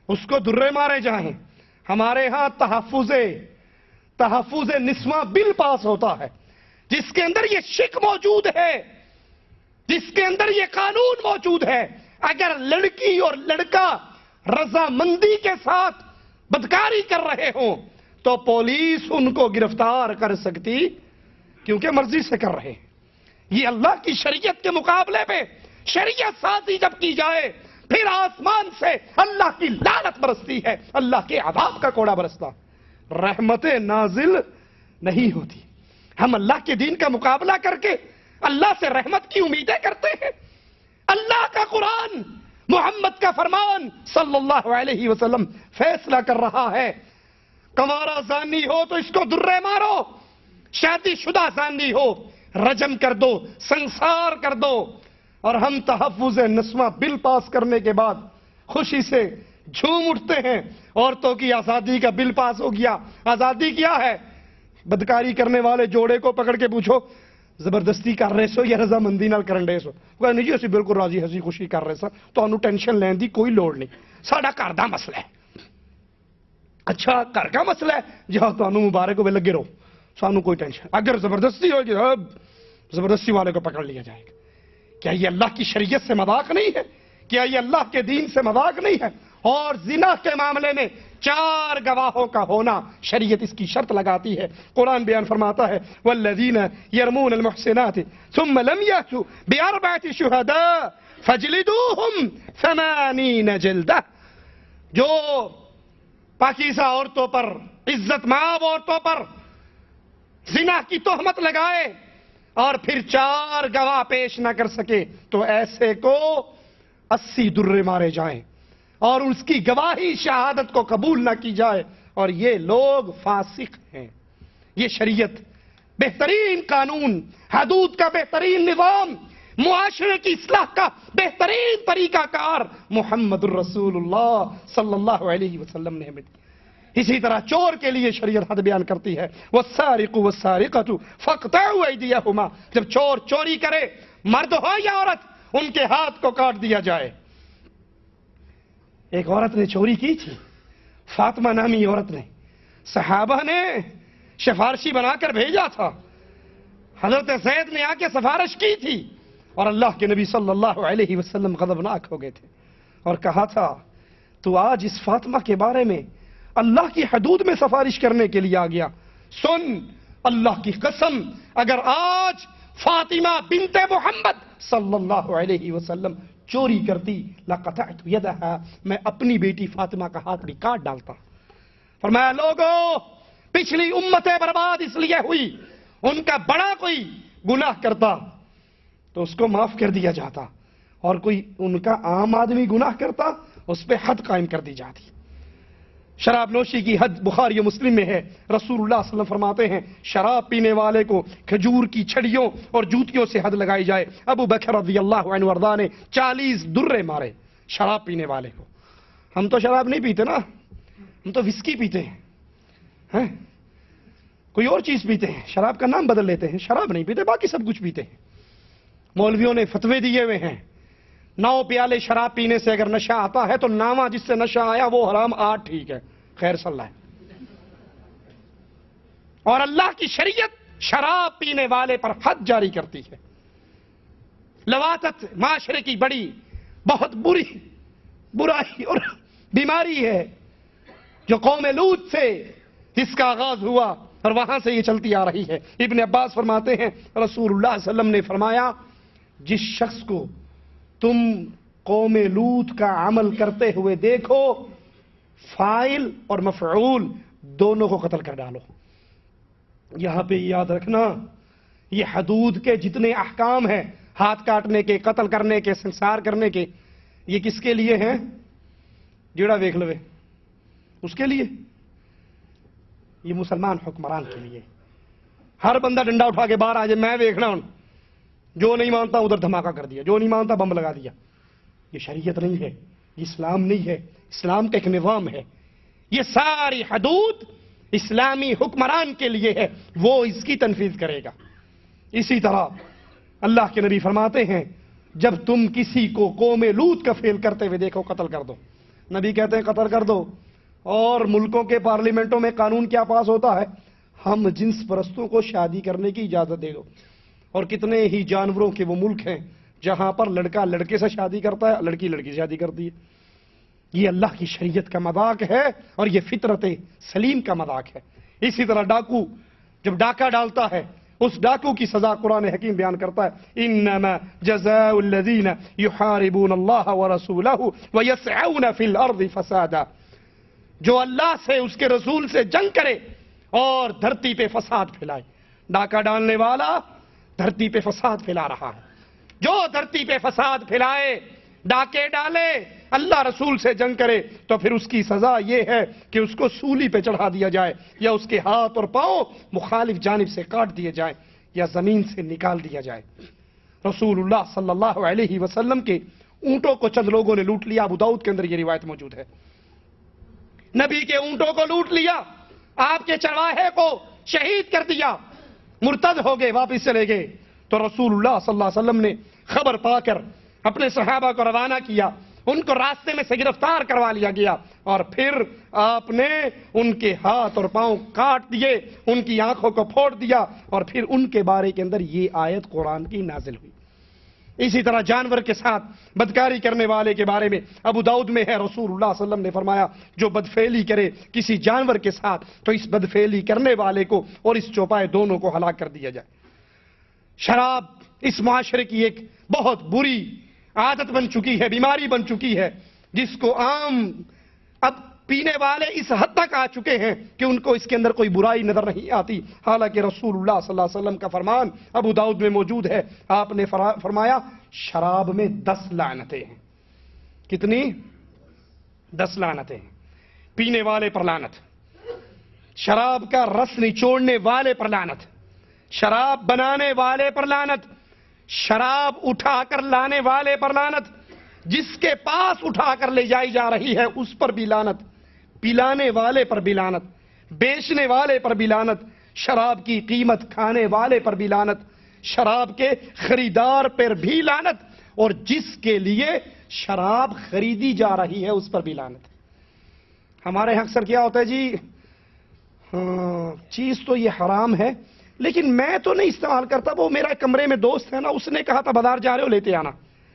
[SPEAKER 1] اس کو درے مارے جائیں۔ ہمارے ہاں تحفظ نسواں بل پاس ہوتا ہے، جس کے اندر یہ شک موجود ہے، جس کے اندر یہ قانون موجود ہے، اگر لڑکی اور لڑکا رضامندی کے ساتھ بدکاری کر رہے ہوں تو پولیس ان کو گرفتار کر سکتی، کیونکہ مرضی سے کر رہے ہیں۔ یہ اللہ کی شریعت کے مقابلے میں شریعت سازی جب کی جائے، پھر آسمان سے اللہ کی لعنت برستی ہے، اللہ کے عذاب کا کوڑا برستا، رحمتیں نازل نہیں ہوتی۔ ہم اللہ کے دین کا مقابلہ کر کے اللہ سے رحمت کی امیدیں کرتے ہیں۔ اللہ کا قرآن، محمد کا فرمان صلی اللہ علیہ وسلم فیصلہ کر رہا ہے، کنوارا زانی ہو تو اس کو درے مارو، شادی شدہ زانی ہو رجم کر دو، سنسار کر دو۔ اور ہم تحفظ نسواں بل پاس کرنے کے بعد خوشی سے جھوم اٹھتے ہیں، عورتوں کی آزادی کا بل پاس ہو گیا۔ آزادی کیا ہے؟ بدکاری کرنے والے جوڑے کو پکڑ کے پوچھو زبردستی کر رہے سو یا رضامندی نال کرن رہے سو؟ وہ نہیں جی اسی بالکل راضی ہنسی خوشی کر رہے سا، تانوں ٹینشن لین دی کوئی لوڑ نہیں، ساڈا گھر دا مسئلہ ہے۔ اچھا گھر کا مسئلہ ہے، جہاں تانوں مبارک ہوئے لگے رہو، سانوں کوئی ٹینشن۔ اگر زبردستی ہوگی زبردستی والے کو پکڑ لیا جائے گا۔ کیا یہ اللہ کی شریعت سے مذاق نہیں ہے؟ کیا یہ اللہ کے دین سے مذاق نہیں ہے؟ اور زنا کے معاملے میں 4 گواہوں کا ہونا شریعت اس کی شرط لگاتی ہے۔ قرآن بیان فرماتا ہے والذین یرمون المحسنات ثم لم یأتوا بأربعة شہداء فاجلدوہم 80 جلدہ۔ جو پاکیزہ عورتوں پر، عزت مآب عورتوں پر زنا کی تہمت لگائے اور پھر 4 گواہ پیش نہ کر سکے تو ایسے کو 80 درے مارے جائیں، اور اس کی گواہی شہادت کو قبول نہ کی جائے، اور یہ لوگ فاسق ہیں۔ یہ شریعت، بہترین قانون، حدود کا بہترین نظام، معاشرے کی اصلاح کا بہترین طریقہ کار محمد الرسول اللہ صلی اللہ علیہ وسلم نے ہمیں دی۔ اسی طرح چور کے لیے شریعت حد بیان کرتی ہے والسارق والسارقۃ فاقطعوا ایدیہما۔ جب چور چوری کرے، مرد ہو یا عورت، ان کے ہاتھ کو کاٹ دیا جائے۔ ایک عورت نے چوری کی تھی، فاطمہ نامی عورت نے، صحابہ نے سفارشی بنا کر بھیجا تھا، حضرت زید نے آ کے سفارش کی تھی، اور اللہ کے نبی صلی اللہ علیہ وسلم غضبناک ہو گئے تھے اور کہا تھا تو آج اس فاطمہ کے بارے میں اللہ کی حدود میں سفارش کرنے کے لیے آ گیا؟ سن، اللہ کی قسم، اگر آج فاطمہ بنت محمد صلی اللہ علیہ وسلم چوری کرتی لقطعت یدہا، میں اپنی بیٹی فاطمہ کا ہاتھ بھی کاٹ ڈالتا۔ فرمایا لوگوں، پچھلی امتیں برباد اس لیے ہوئی، ان کا بڑا کوئی گناہ کرتا تو اس کو معاف کر دیا جاتا، اور کوئی ان کا عام آدمی گناہ کرتا اس پہ حد قائم کر دی جاتی۔ شراب نوشی کی حد بخاری و مسلم میں ہے، رسول اللہ صلی اللہ علیہ وسلم فرماتے ہیں شراب پینے والے کو کھجور کی چھڑیوں اور جوتیوں سے حد لگائی جائے۔ ابو بکر رضی اللہ عنہ وارضاہ نے 40 درے مارے شراب پینے والے کو۔ ہم تو شراب نہیں پیتے نا، ہم تو وسکی پیتے ہیں، کوئی اور چیز پیتے ہیں، شراب کا نام بدل لیتے ہیں، شراب نہیں پیتے، باقی سب کچھ پیتے ہیں۔ مولویوں نے فتوے دیے ہوئے ہیں 9 پیالے شراب پینے سے اگر نشہ آتا ہے تو 9واں جس سے نشہ آیا وہ حرام، 8 ٹھیک ہے، خیر صلی اللہ ہے۔ اور اللہ کی شریعت شراب پینے والے پر حد جاری کرتی ہے۔ لواطت معاشرے کی بڑی بہت برائی اور بیماری ہے جو قوم لوط سے جس کا آغاز ہوا اور وہاں سے یہ چلتی آ رہی ہے۔ ابن عباس فرماتے ہیں رسول اللہ صلی اللہ علیہ وسلم نے فرمایا جس شخص کو تم قوم لوط کا عمل کرتے ہوئے دیکھو، فاعل اور مفعول دونوں کو قتل کر ڈالو۔ یہاں پہ یاد رکھنا یہ حدود کے جتنے احکام ہیں، ہاتھ کاٹنے کے، قتل کرنے کے، سنسار کرنے کے، یہ کس کے لیے ہیں؟ جیڑا ویکھ لوے اس کے لیے، یہ مسلمان حکمران کے لیے۔ ہر بندہ ڈنڈا اٹھا کے باہر آ جائے، میں ویکھنا ہوں، جو نہیں مانتا ادھر دھماکہ کر دیا، جو نہیں مانتا بم لگا دیا۔ یہ شریعت نہیں ہے، یہ اسلام نہیں ہے، اسلام کا ایک نظام ہے۔ یہ ساری حدود اسلامی حکمران کے لیے ہے، وہ اس کی تنفیذ کرے گا۔ اسی طرح اللہ کے نبی فرماتے ہیں جب تم کسی کو قوم لوط کا فعل کرتے ہوئے دیکھو قتل کر دو. نبی کہتے ہیں قتل کر دو. اور ملکوں کے پارلیمنٹوں میں قانون کیا پاس ہوتا ہے؟ ہم جنس پرستوں کو شادی کرنے کی اجازت دے دو. اور کتنے ہی جانوروں کے وہ ملک ہیں جہاں پر لڑکا لڑکے سے شادی کرتا ہے، لڑکی لڑکی سے شادی کرتی ہے. یہ اللہ کی شریعت کا مذاق ہے اور یہ فطرت سلیم کا مذاق ہے. اسی طرح ڈاکو جب ڈاکہ ڈالتا ہے، اس ڈاکو کی سزا قرآن حکیم بیان کرتا ہے، انما جزاء الذین یحاربون اللہ ورسولہ ویسعون فی الارض فسادا. جو اللہ سے، اس کے رسول سے جنگ کرے اور دھرتی پہ فساد پھیلائے. ڈاکہ ڈالنے والا دھرتی پہ فساد پھیلا رہا ہے. جو دھرتی پہ فساد پھیلائے، ڈاکے ڈالے، اللہ رسول سے جنگ کرے، تو پھر اس کی سزا یہ ہے کہ اس کو سولی پہ چڑھا دیا جائے، یا اس کے ہاتھ اور پاؤں مخالف جانب سے کاٹ دیے جائیں، یا زمین سے نکال دیا جائے. رسول اللہ صلی اللہ علیہ وسلم کے اونٹوں کو چند لوگوں نے لوٹ لیا. ابو داؤد کے اندر یہ روایت موجود ہے. نبی کے اونٹوں کو لوٹ لیا، آپ کے چرواہے کو شہید کر دیا، مرتد ہو گئے، واپس چلے گئے. تو رسول اللہ صلی اللہ علیہ وسلم نے خبر پا کر اپنے صحابہ کو روانہ کیا. ان کو راستے میں سے گرفتار کروا لیا گیا اور پھر آپ نے ان کے ہاتھ اور پاؤں کاٹ دیے، ان کی آنکھوں کو پھوڑ دیا، اور پھر ان کے بارے کے اندر یہ آیت قرآن کی نازل ہوئی. اسی طرح جانور کے ساتھ بدکاری کرنے والے کے بارے میں ابو داؤد میں ہے، رسول اللہ صلی اللہ علیہ وسلم نے فرمایا جو بدفعلی کرے کسی جانور کے ساتھ تو اس بدفعلی کرنے والے کو اور اس چوپائے دونوں کو ہلاک کر دیا جائے. شراب اس معاشرے کی ایک بہت بری عادت بن چکی ہے، بیماری بن چکی ہے، جس کو عام اب پینے والے اس حد تک آ چکے ہیں کہ ان کو اس کے اندر کوئی برائی نظر نہیں آتی. حالانکہ رسول اللہ صلی اللہ علیہ وسلم کا فرمان ابو داؤد میں موجود ہے. آپ نے فرمایا شراب میں 10 لعنتیں ہیں. کتنی؟ 10 لعنتیں ہیں. پینے والے پر لعنت، شراب کا رس نچوڑنے والے پر لعنت، شراب بنانے والے پر لعنت، شراب اٹھا کر لانے والے پر لعنت، جس کے پاس اٹھا کر لے جائی جا رہی ہے اس پر بھی لعنت، پلانے والے پر بھی لعنت، بیچنے والے پر بھی لعنت، شراب کی قیمت کھانے والے پر بھی لعنت، شراب کے خریدار پر بھی لعنت، اور جس کے لیے شراب خریدی جا رہی ہے اس پر بھی لعنت. ہمارے یہاں اکثر کیا ہوتا ہے جی، چیز تو یہ حرام ہے لیکن میں تو نہیں استعمال کرتا، وہ میرا کمرے میں دوست ہے نا، اس نے کہا تھا بازار جا رہے ہو لیتے آنا،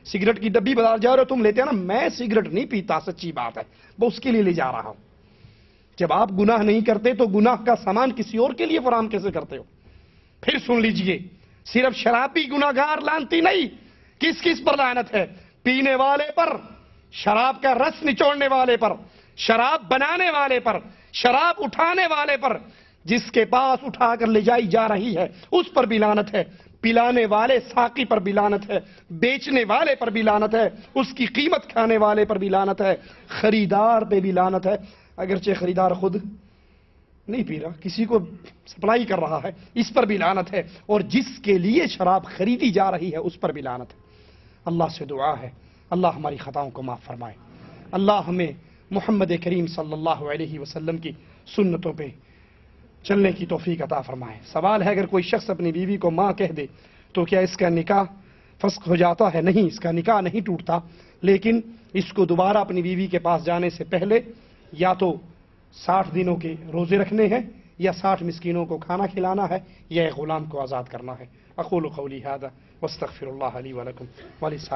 [SPEAKER 1] سگریٹ کی ڈبی بازار جا رہے ہو تم لیتے آنا. میں سگریٹ نہیں پیتا، سچی بات ہے، وہ اس کے لیے لے جا رہا ہوں. جب آپ گناہ نہیں کرتے تو گناہ کا سامان کسی اور کے لیے فراہم کیسے کرتے ہو؟ پھر سن لیجئے، صرف شرابی گناہگار لعنتی نہیں، کس کس پر لعنت ہے؟ پینے والے پر، شراب کا رس نچوڑنے والے پر، شراب بنانے والے پر، شراب اٹھانے والے پر، جس کے پاس اٹھا کر لے جائی جا رہی ہے اس پر بھی لعنت ہے، پلانے والے ساقی پر بھی لعنت ہے، بیچنے والے پر بھی لعنت ہے، اس کی قیمت کھانے والے پر بھی لعنت ہے، خریدار پہ بھی لعنت ہے، اگرچہ خریدار خود نہیں پی رہا، کسی کو سپلائی کر رہا ہے، اس پر بھی لعنت ہے، اور جس کے لیے شراب خریدی جا رہی ہے اس پر بھی لعنت ہے. اللہ سے دعا ہے اللہ ہماری خطاؤں کو معاف فرمائے. اللہ ہمیں محمد کریم صلی اللہ علیہ وسلم کی سنتوں پہ چلنے کی توفیق عطا فرمائے. سوال ہے اگر کوئی شخص اپنی بیوی کو ماں کہہ دے تو کیا اس کا نکاح فسخ ہو جاتا ہے؟ نہیں، اس کا نکاح نہیں ٹوٹتا، لیکن اس کو دوبارہ اپنی بیوی کے پاس جانے سے پہلے یا تو 60 دنوں کے روزے رکھنے ہیں، یا 60 مسکینوں کو کھانا کھلانا ہے، یا ایک غلام کو آزاد کرنا ہے. اقول قولی ھذا واستغفر اللہ لی ولکم ولسائر